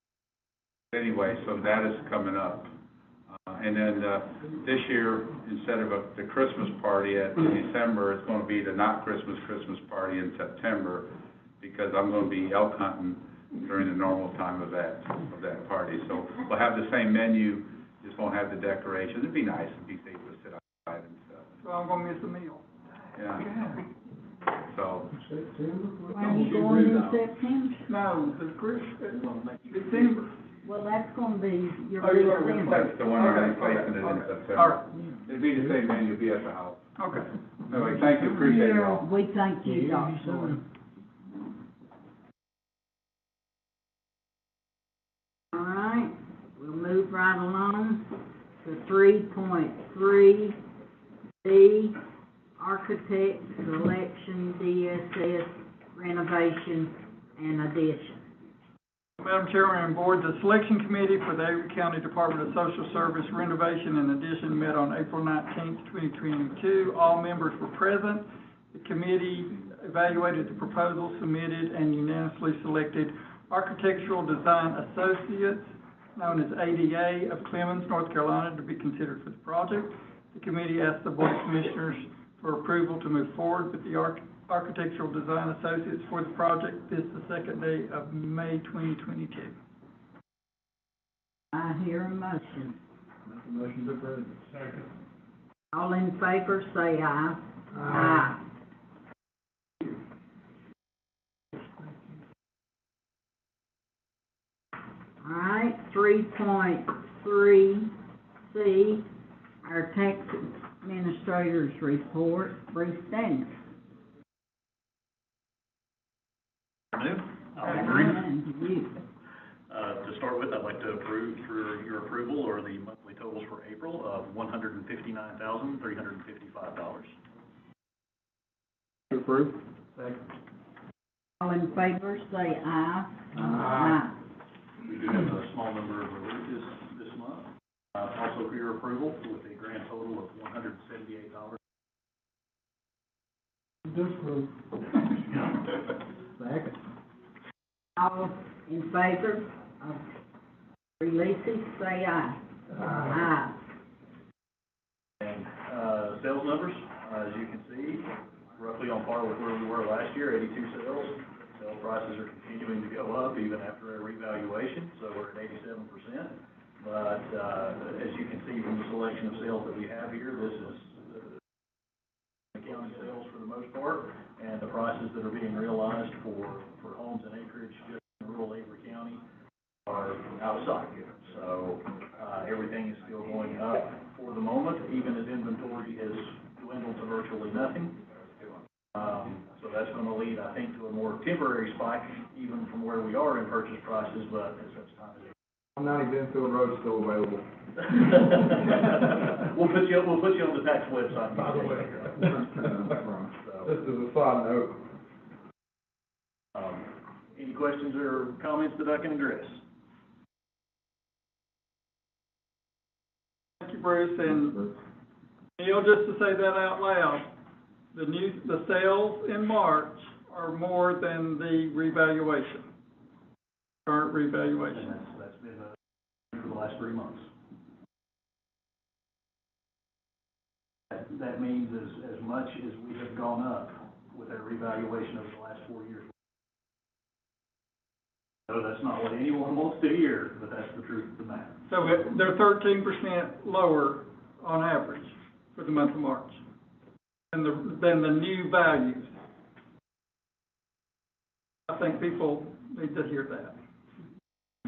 Anyway, so that is coming up. And then this year, instead of the Christmas party in December, it's going to be the not Christmas party in September, because I'm going to be elk hunting during the normal time of that party. So we'll have the same menu, just won't have the decorations. It'd be nice, it'd be safe to sit outside and stuff.
So I'm gonna miss a meal.
Yeah. So.
Are you going in September?
No, the Christmas, December.
Well, that's gonna be your
Oh, you're gonna
December.
That's the one we're replacing it in September.
All right.
It'll be the same menu, be at the house.
Okay.
Anyway, thank you, appreciate it all.
We thank you, Dr. Boyd. All right, we'll move right along to 3.3B, Architect Selection DSS Renovation and Addition.
Madam Chairman and Board, the Selection Committee for the Avery County Department of Social Service Renovation and Addition met on April 19th, 2022. All members were present. The committee evaluated the proposals submitted and unanimously selected Architectural Design Associates, known as ADA, of Clemens, North Carolina, to be considered for the project. The committee asked the Board of Commissioners for approval to move forward with the Architectural Design Associates for the project. This is the second day of May 2022.
I hear a motion.
Make a motion to approve.
Second.
All in favor, say aye. Aye. All right, 3.3C, our tax administrator's report, Bruce Daniels.
Afternoon.
And you.
To start with, I'd like to approve for your approval or the monthly totals for April of $159,355.
Approve.
All in favor, say aye. Aye.
do have a small number of releases this month. Also for your approval with a grand total of $178.
Approve.
Second.
All in favor of releases, say aye. Aye.
And, sales numbers, as you can see, roughly on par with where we were last year, 82 sales. Sale prices are continuing to go up even after a revaluation, so we're at 87%. But, as you can see from the selection of sales that we have here, this is county sales for the most part, and the prices that are being realized for homes and acreage just in rural Avery County are out of sight. So, everything is still going up for the moment, even as inventory has dwindled to virtually nothing. So that's going to lead, I think, to a more temporary spike, even from where we are in purchase prices, but at such time as
190 Benfield Road is still available.
We'll put you on the tax website.
By the way.
So,
Just as a side note.
any questions or comments that I can address?
Thank you, Bruce, and Neil, just to say that out loud, the sales in March are more than the revaluation, current revaluation.
And that's been for the last 3 months. That means as much as we have gone up with our revaluation over the last 4 years. So that's not what anyone wants to hear, but that's the truth of the matter.
So they're 13% lower on average for the month of March than the new values. I think people need to hear that.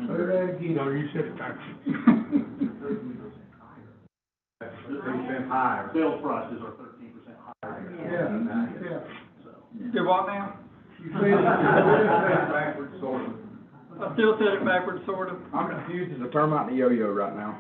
Say that again, or you said it back.
13% higher.
Sales prices are 13% higher.
Yeah.
So.
Do what now?
You said it
Backwards, sort of.
I still said it backwards, sort of.
I'm confused as a term out in the yo-yo right now.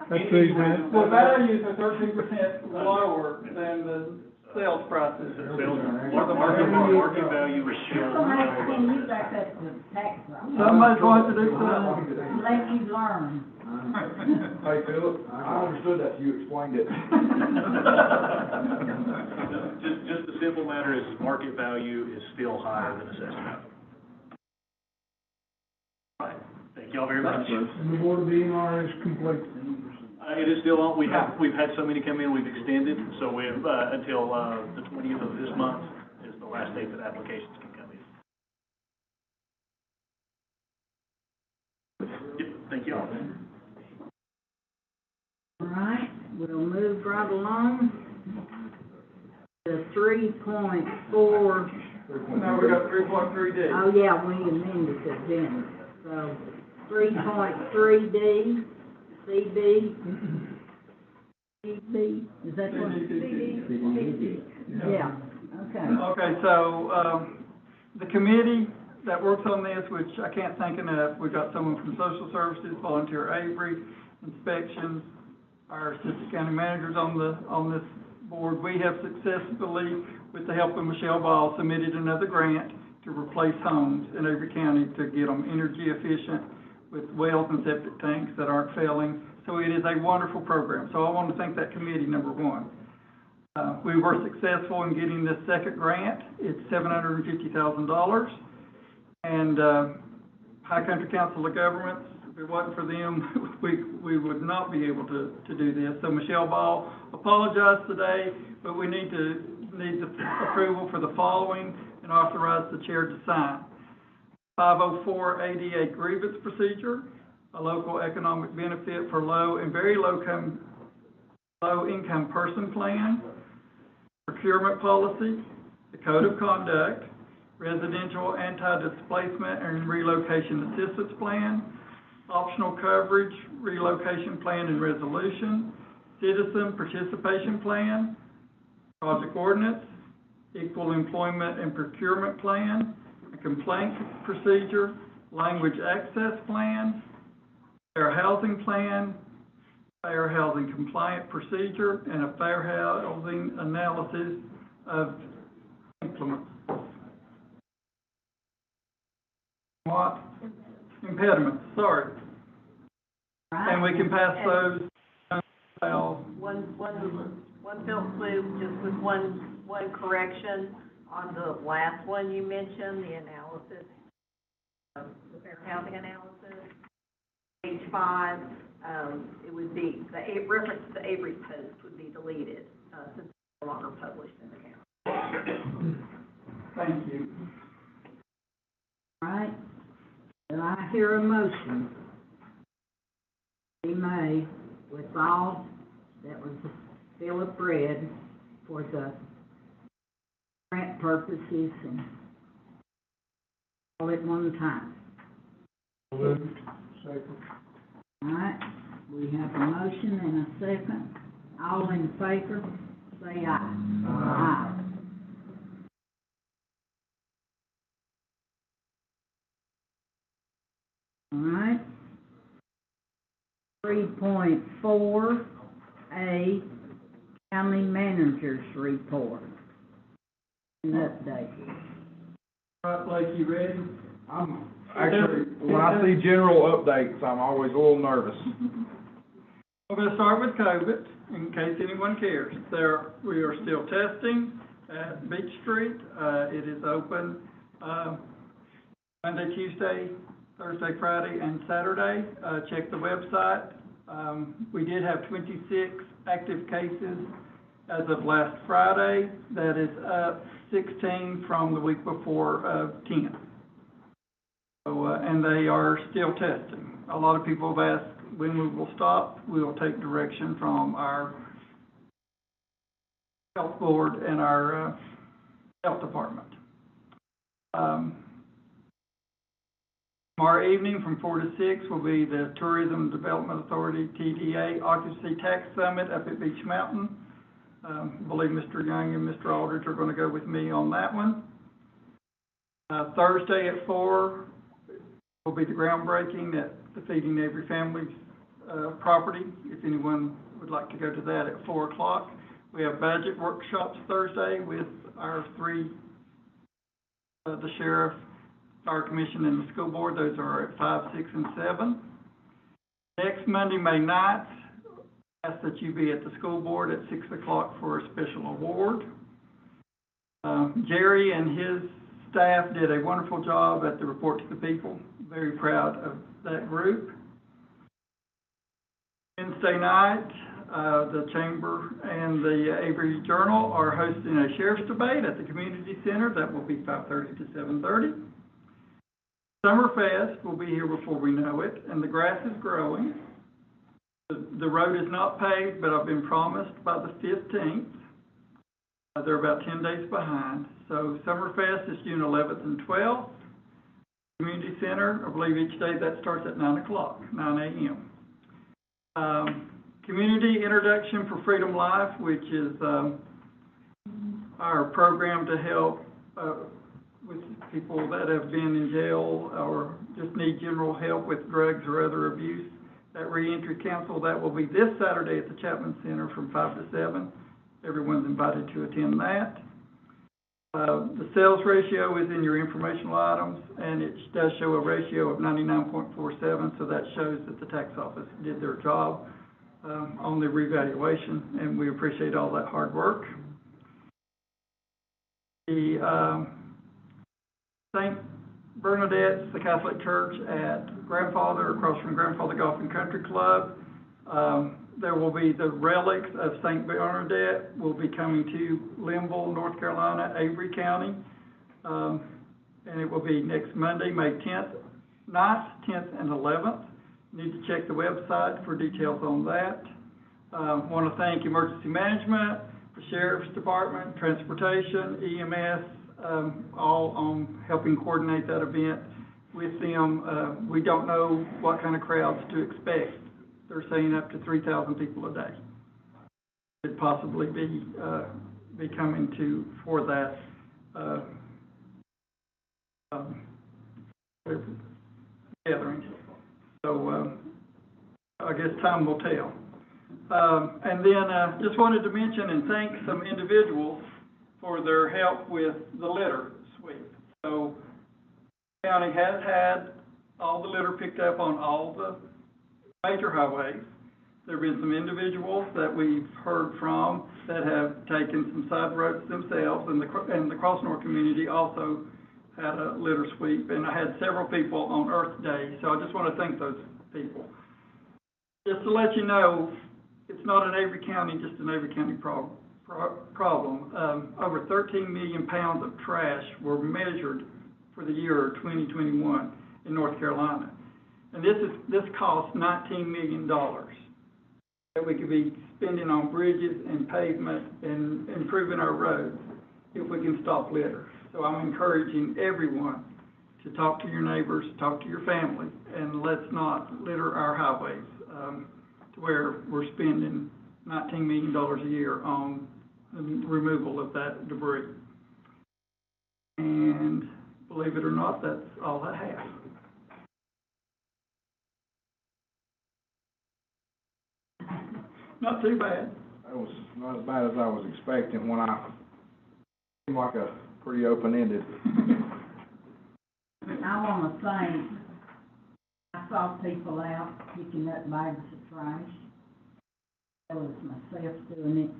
That's the reason.
The values are 13% lower than the sales prices.
Market value is still.
Somebody can you back up the tax.
Somebody's going to do something.
Let you learn.
Hey, Philip, I understood that, you explained it.
Just the simple matter is market value is still higher than assessed value. Right. Thank y'all very much.
And the board of DNR is complete.
It is still on, we've had so many come in, we've extended, so we have, until, the 20th of this month is the last date that applications can come in. Yep, thank y'all.
All right, we'll move right along to 3.4.
Now we got 3.3D.
Oh, yeah, we amended the agenda. So 3.3D, CB, CB, is that what?
CB.
Yeah, okay.
Okay, so, the committee that works on this, which I can't thank enough, we've got someone from social services, volunteer Avery, inspections, our assistant county managers on this board. We have successfully, with the help of Michelle Ball, submitted another grant to replace homes in Avery County to get them energy efficient with wells and septic tanks that aren't failing. So it is a wonderful program. So I want to thank that committee, number one. We were successful in getting this second grant. It's $750,000. And High Country Council of Governments, if it wasn't for them, we would not be able to do this. So Michelle Ball apologized today, but we need the approval for the following and authorize the chair to sign. 504 ADA grievance procedure, a local economic benefit for low and very low income person plan, procurement policy, the code of conduct, residential anti-displacement and relocation assistance plan, optional coverage, relocation plan and resolution, citizen participation plan, project ordinance, equal employment and procurement plan, a complaint procedure, language access plan, fair housing plan, fair housing compliant procedure, and a fair housing analysis of implements. What? impediments, sorry.
Right.
And we can pass those,
One fell swoop, just with one correction on the last one you mentioned, the analysis, the fair housing analysis. Page 5, it would be, reference to the Avery post would be deleted, since it's no longer published in the county.
thank you.
All right, do I hear a motion be made with all that was Philip read for the grant purposes and all at one time?
Moved. Second.
All right, we have a motion and a second. All in favor, say aye. Aye. All right. 3.4A, County Manager's Report. An update.
All right, Blake, you ready?
Actually, when I see general updates, I'm always a little nervous.
We're going to start with COVID, in case anyone cares. We are still testing at Beach Street. It is open Monday, Tuesday, Thursday, Friday, and Saturday. Check the website. We did have 26 active cases as of last Friday. That is up 16 from the week before of 10. So, and they are still testing. A lot of people have asked when we will stop. We will take direction from our health board and our health department. Tomorrow evening from 4 to 6 will be the Tourism Development Authority, TDA, Occupancy Tax Summit up at Beach Mountain. I believe Mr. Young and Mr. Aldridge are going to go with me on that one. Thursday at 4 will be the groundbreaking at the Feeding Avery Family's property, if anyone would like to go to that at 4 o'clock. We have budget workshops Thursday with our three, the sheriff, Fire Commission, and the school board. Those are at 5, 6, and 7. Next Monday, May 9th, ask that you be at the school board at 6 o'clock for a special award. Jerry and his staff did a wonderful job at the Report to the People. Very proud of that group. Wednesday night, the Chamber and the Avery Journal are hosting a sheriff's debate at the community center. That will be 5:30 to 7:30. Summerfest will be here before we know it, and the grass is growing. The road is not paved, but I've been promised by the 15th. They're about 10 days behind. So Summerfest is June 11th and 12th. Community Center, I believe each day that starts at 9 o'clock, 9 a.m. Community Introduction for Freedom Life, which is our program to help with people that have been in jail or just need general help with drugs or other abuse. That reentry council, that will be this Saturday at the Chapman Center from 5 to 7. Everyone's invited to attend that. The sales ratio is in your informational items, and it does show a ratio of 99.47, so that shows that the tax office did their job on the revaluation, and we appreciate all that hard work. The St. Bernadette's, the Catholic Church at Grandfather, across from Grandfather Golf and Country Club. There will be the relics of St. Bernadette will be coming to Linville, North Carolina, Avery County. And it will be next Monday, May 10th, 9th, 10th, and 11th. You need to check the website for details on that. Want to thank Emergency Management, the Sheriff's Department, Transportation, EMS, all on helping coordinate that event with them. We don't know what kind of crowds to expect. They're saying up to 3,000 people a day could possibly be coming to for that gathering. So I guess time will tell. And then just wanted to mention and thank some individuals for their help with the litter sweep. So the county has had all the litter picked up on all the major highways. There've been some individuals that we've heard from that have taken some side roads themselves, and the Cross North community also had a litter sweep, and I had several people on Earth Day, so I just want to thank those people. Just to let you know, it's not an Avery County, just an Avery County problem. Over 13 million pounds of trash were measured for the year 2021 in North Carolina. And this costs $19 million that we could be spending on bridges and pavement and improving our roads if we can stop litter. So I'm encouraging everyone to talk to your neighbors, talk to your family, and let's not litter our highways to where we're spending $19 million a year on the removal of that debris. And believe it or not, that's all I have. Not too bad.
That was not as bad as I was expecting when I seemed like a pretty open-ended.
I want to thank, I saw people out picking up bags of trash. That was myself doing it,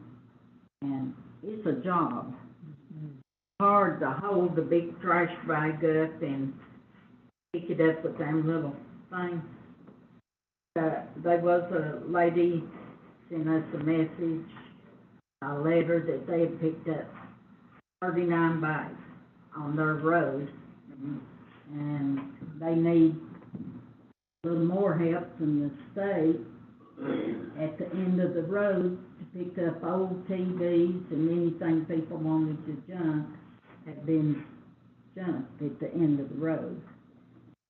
and it's a job. Hard to hold the big trash bag up and pick it up with them little things. There was a lady sent us a message, a letter that they had picked up 39 bags on their road, and they need a little more help from the state at the end of the road to pick up old TVs and anything people wanted to junk had been junked at the end of the road.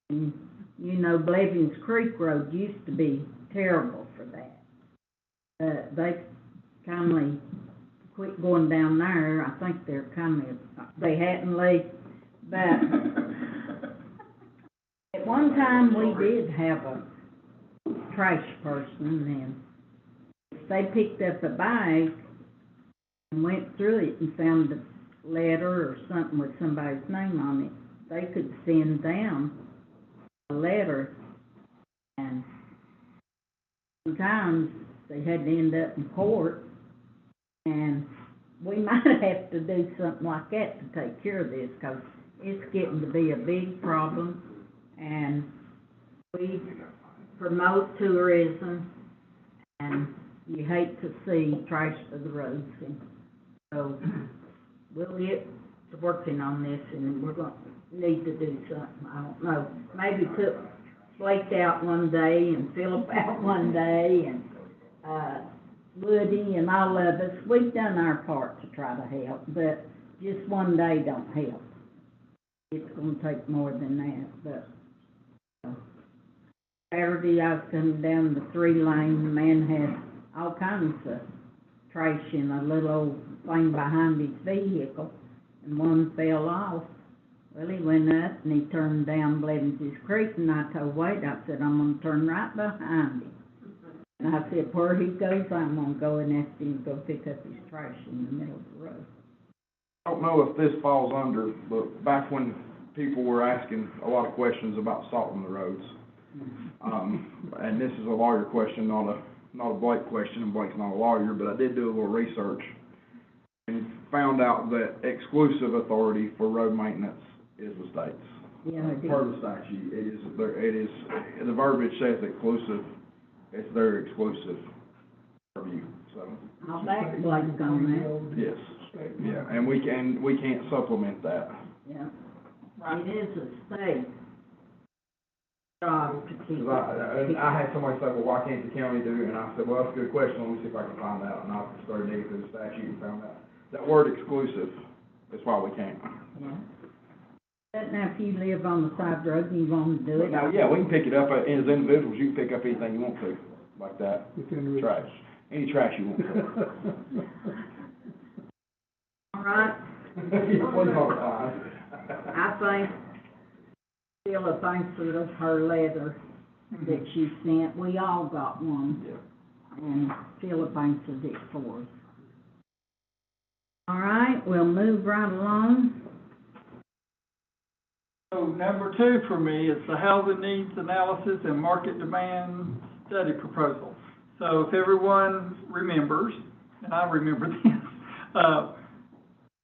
And, you know, Blevins Creek Road used to be terrible for that. They kindly quit going down there. I think they hadn't leaked, but at one time we did have a trash person, and if they picked up a bag and went through it and found a letter or something with somebody's name on it, they could send down a letter, and sometimes they had to end up in court, and we might have to do something like that to take care of this, because it's getting to be a big problem, and we promote tourism, and you hate to see trash for the roads, and so we'll get to working on this, and we're going to need to do something. I don't know, maybe put Blake out one day and Philip out one day, and Woody and all of us. We've done our part to try to help, but just one day don't help. It's going to take more than that. But Saturday I was coming down the 3-lane, the man had all kinds of trash in a little old thing behind his vehicle, and one fell off. Well, he went up and he turned down Blevins Creek, and I told Wade, I said, I'm going to turn right behind him. And I said, where he goes, I'm going to go and ask him to go pick up his trash in the middle of the road.
I don't know if this falls under, but back when people were asking a lot of questions about salting the roads, and this is a lawyer question, not a Blake question, and Blake's not a lawyer, but I did do a little research and found out that exclusive authority for road maintenance is the state's.
Yeah, I did.
Per the statute, it is, the verbiage says exclusive, it's their exclusive purview, so.
I'll back Blake on that.
Yes, yeah, and we can't supplement that.
Yeah, it is a state job to keep.
I had somebody say, well, why can't the county do it? And I said, well, that's a good question, let me see if I can find out. And I started digging through the statute and found out that word exclusive is why we can't.
Yeah. But now, if you live on the side road and you want to do it.
Now, yeah, we can pick it up, as individuals, you can pick up anything you want to, like that, trash, any trash you want to.
All right. I think Sheila thanks for her letter that she sent. We all got one. Yeah. And Sheila thanks it for us. All right, we'll move right along.
So number 2 for me is the housing needs analysis and market demand study proposal. So if everyone remembers, and I remember this,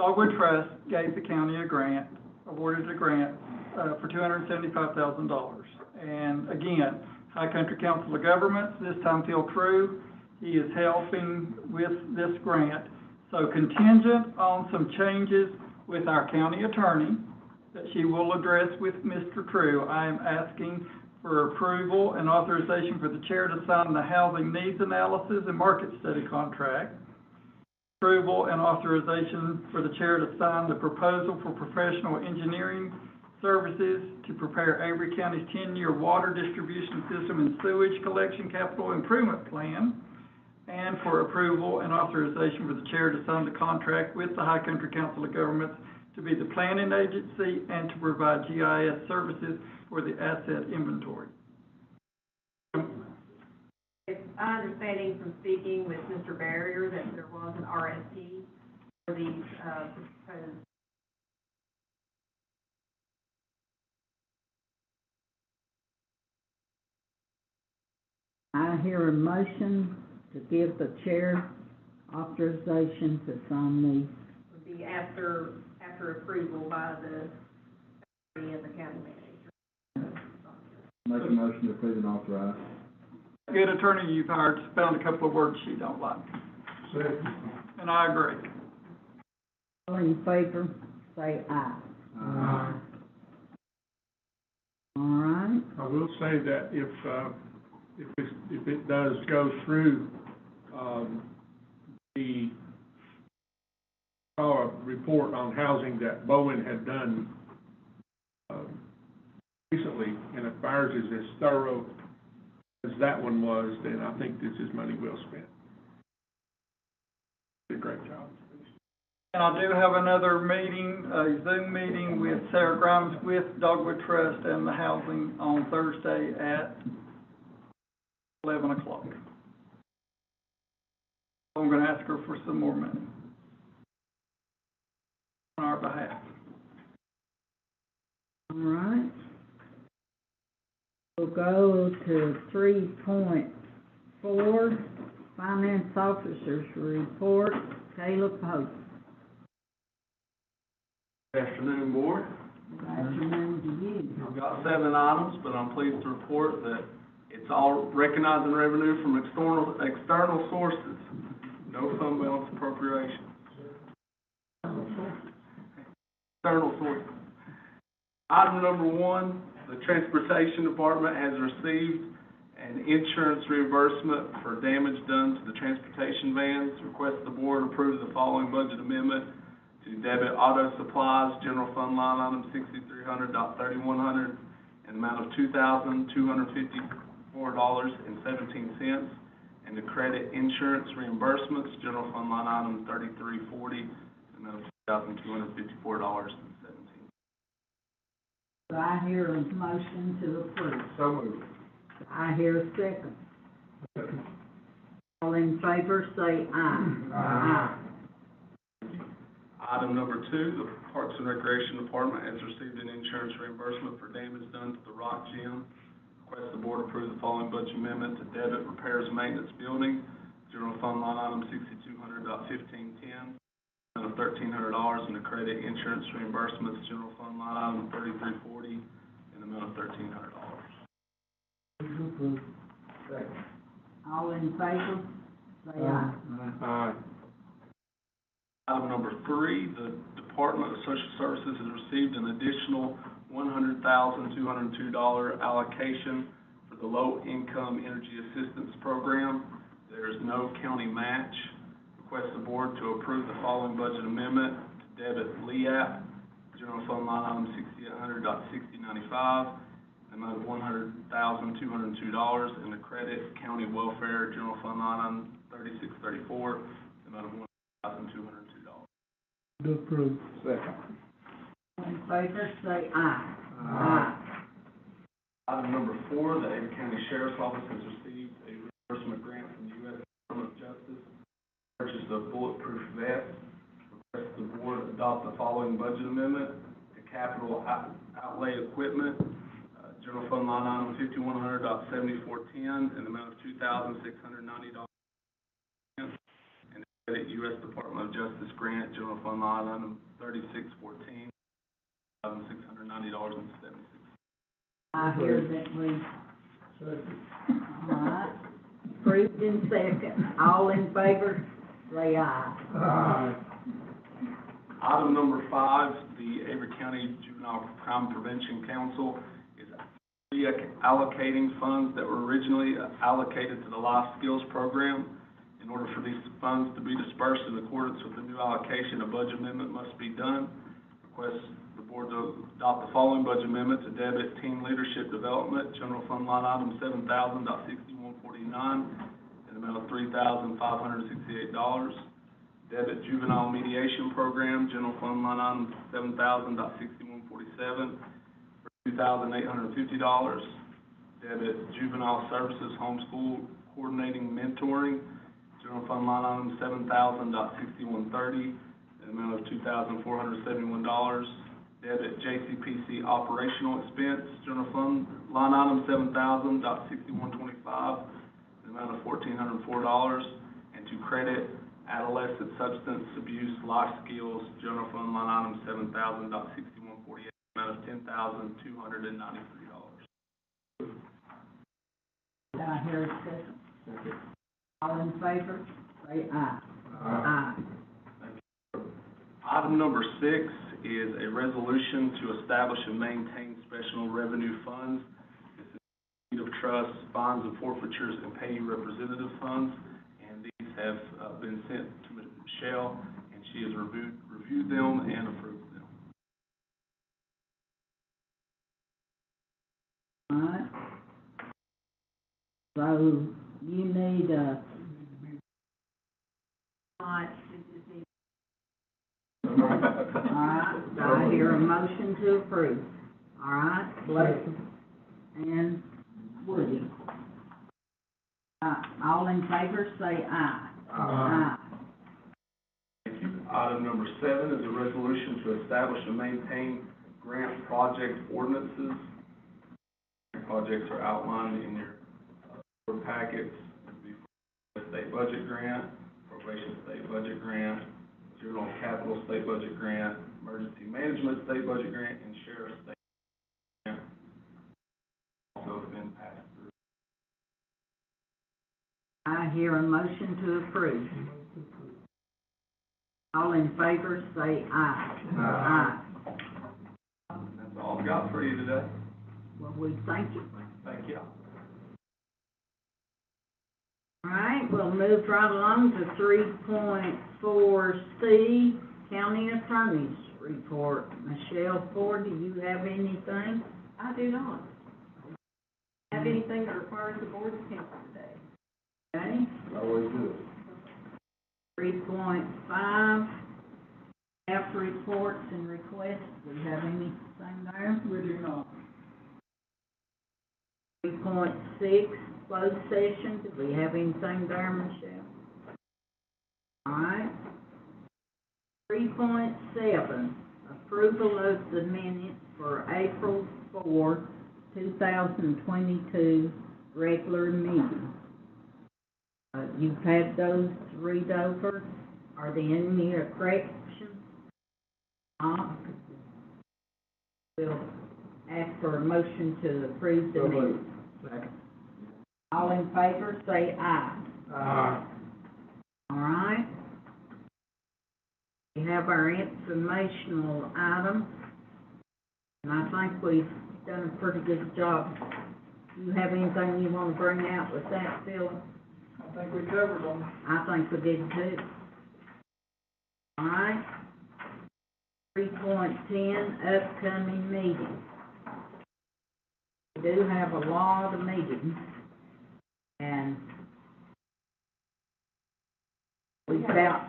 Dogwood Trust gave the county a grant, awarded a grant, for $275,000. And again, High Country Council of Governments, this time Phil True, he is helping with this grant. So contingent on some changes with our county attorney that she will address with Mr. True, I am asking for approval and authorization for the chair to sign the housing needs analysis and market study contract. Approval and authorization for the chair to sign the proposal for professional engineering services to prepare Avery County's 10-year water distribution system and sewage collection capital improvement plan, and for approval and authorization for the chair to sign the contract with the High Country Council of Governments to be the planning agency and to provide GIS services for the asset inventory.
It's my understanding from speaking with Mr. Barrier that there was an RFP for these, proposed.
I hear a motion to give the chair authorization to sign these.
Would be after approval by the and the county manager.
Make a motion to approve and authorize.
Good attorney you've hired found a couple of words she don't like,
Second.
and I agree.
All in favor, say aye.
Aye.
All right,
I will say that if it does go through, the saw a report on housing that Bowen had done, recently, and if ours is as thorough as that one was, then I think this is money well spent. Did a great job.
And I do have another meeting, a Zoom meeting with Sarah Grimes with Dogwood Trust and the housing on Thursday at 11 o'clock. I'm going to ask her for some more money on our behalf.
all right. We'll go to 3.4, Finance Officers Report, Caleb Pope.
Good afternoon, Board.
Good afternoon to you.
I've got 7 items, but I'm pleased to report that it's all recognizing revenue from external sources, no fund balance appropriation. External sources. Item number 1, the Transportation Department has received an insurance reimbursement for damage done to the transportation vans. Request the board approve the following budget amendment to debit auto supplies, general fund line item 6300.3100, an amount of $2,254.17, and to credit insurance reimbursements, general fund line item 3340, an amount of $2,254.17.
Do I hear a motion to approve?
So moved.
Do I hear a second? All in favor, say aye. Aye.
Item number 2, the Parks and Recreation Department has received an insurance reimbursement for damage done to the Rock Gym. Request the board approve the following budget amendment to debit repairs and maintenance building, general fund line item 6200.1510, amount of $1,300, and to credit insurance reimbursements, general fund line item 3340, an amount of $1,300.
Second.
All in favor, say aye.
Aye.
Item number 3, the Department of Social Services has received an additional $100,202 allocation for the Low Income Energy Assistance Program. There is no county match. Request the board to approve the following budget amendment to debit LEAP, general fund line item 6800.6095, an amount of $100,202, and to credit county welfare, general fund line item 3634, an amount of $1,202.
To approve. Second.
All in favor, say aye.
Aye.
Item number 4, the Avery County Sheriff's Office has received a reimbursement grant from the U.S. Department of Justice to purchase a bulletproof vest. Request the board adopt the following budget amendment to capital outlay equipment, general fund line item 5100.7410, in the amount of $2,690. And credit U.S. Department of Justice grant, general fund line item 3614, $1,690.76.
I hear that we, all right, approved in second, all in favor, say aye.
Aye.
Item number 5, the Avery County Juvenile Crime Prevention Council is reallocating funds that were originally allocated to the Life Skills Program. In order for these funds to be dispersed in accordance with the new allocation, a budget amendment must be done. Request the board to adopt the following budget amendment to debit Team Leadership Development, general fund line item 7,000.6149, in the amount of $3,568. Debit Juvenile Mediation Program, general fund line item 7,000.6147 for $2,850. Debit Juvenile Services Homeschool Coordinating Mentoring, general fund line item 7,000.6130, an amount of $2,471. Debit JCPC Operational Expense, general fund line item 7,000.6125, an amount of $1,404. And to credit Adolescent Substance Abuse Life Skills, general fund line item 7,000.6148, amount of $10,293.
Do I hear a second? All in favor, say aye. Aye.
Item number 6 is a resolution to establish and maintain special revenue funds. This is deed of trust, fines and forfeitures, and payee representative funds. And these have been sent to Michelle, and she has reviewed them and approved them.
All right. So you need all right, do I hear a motion to approve? All right, Blake and Woody. All in favor, say aye. Aye.
Thank you. Item number 7 is a resolution to establish and maintain grant project ordinances. Projects are outlined in your board packets. It'd be for the state budget grant, probation state budget grant, general capital state budget grant, emergency management state budget grant, and sheriff's state grant. Also have been passed through.
I hear a motion to approve. All in favor, say aye. Aye.
That's all I've got for you today.
Well, we thank you.
Thank you.
All right, we'll move right along to 3.4C, County Attorney's Report. Michelle Ford, do you have anything?
I do not have anything that requires the board's attention today.
Okay.
Always do.
3.5, staff reports and requests. Do we have anything there?
We do not.
3.6, closed session. Do we have anything there, Michelle? All right. 3.7, approval of the minutes for April 4, 2022 regular meeting. You've had those to read over. Are there any corrections? We'll ask for a motion to approve the minutes.
Second.
All in favor, say aye.
Aye.
All right. We have our informational item, and I think we've done a pretty good job. Do you have anything you want to bring out with that, Phil?
I think we covered them.
I think we did too. All right. 3.10, upcoming meetings. We do have a lot of meetings, and we about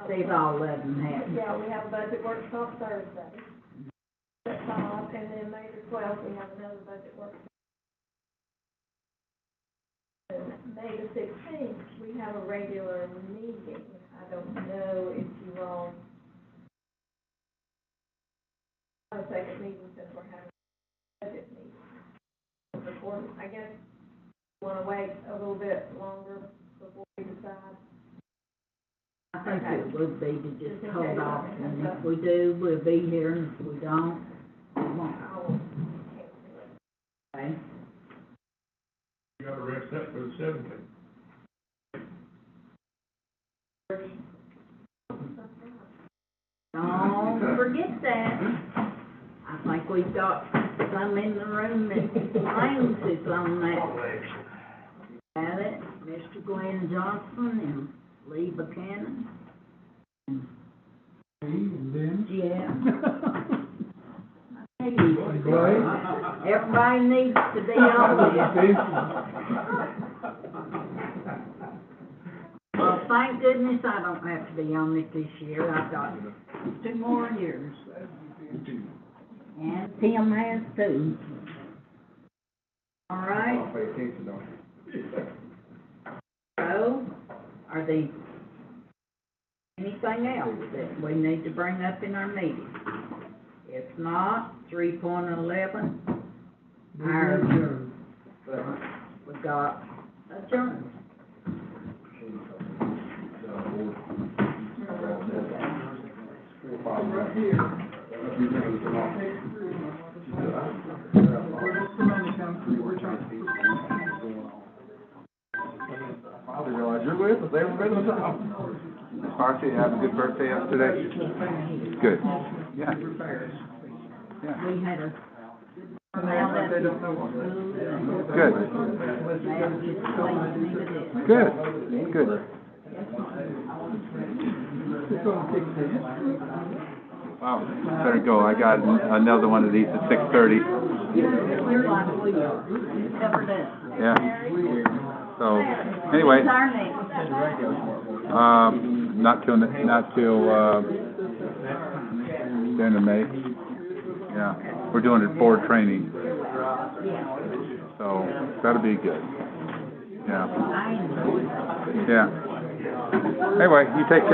said all of them have.
Yeah, we have a budget workshop Thursday at 5, and then May the 12th, we have another budget workshop. And May the 16th, we have a regular meeting. I don't know if you all, a second meeting reason, since we're having a budget meeting. Before, I guess, we wanna wait a little bit longer before we decide.
I think it would be to just hold off, and if we do, we'll be here, and if we don't, we won't. Okay?
You gotta rest that for the 17th.
Don't forget that. I think we've got some in the room that claims it's on that. Got it, Mr. Glenn Johnson and Lee Buchanan.
And then?
Yeah. Everybody needs to be on this. Well, thank goodness I don't have to be on it this year. I've got 2 more years. And Tim has too. All right. So, are there anything else that we need to bring up in our meeting? If not, 3.11, we got adjourned.
I didn't realize you're with us, they were with us. Marcy, have a good birthday yesterday? Good. Yeah. Yeah.
We had a
Good. Good. Wow, better go. I got another one of these at 6:30.
You're like we are, never do.
Yeah. So, anyway. Not till the end of May. Yeah, we're doing it for training. So, that'll be good. Yeah. Yeah. Anyway, you take care.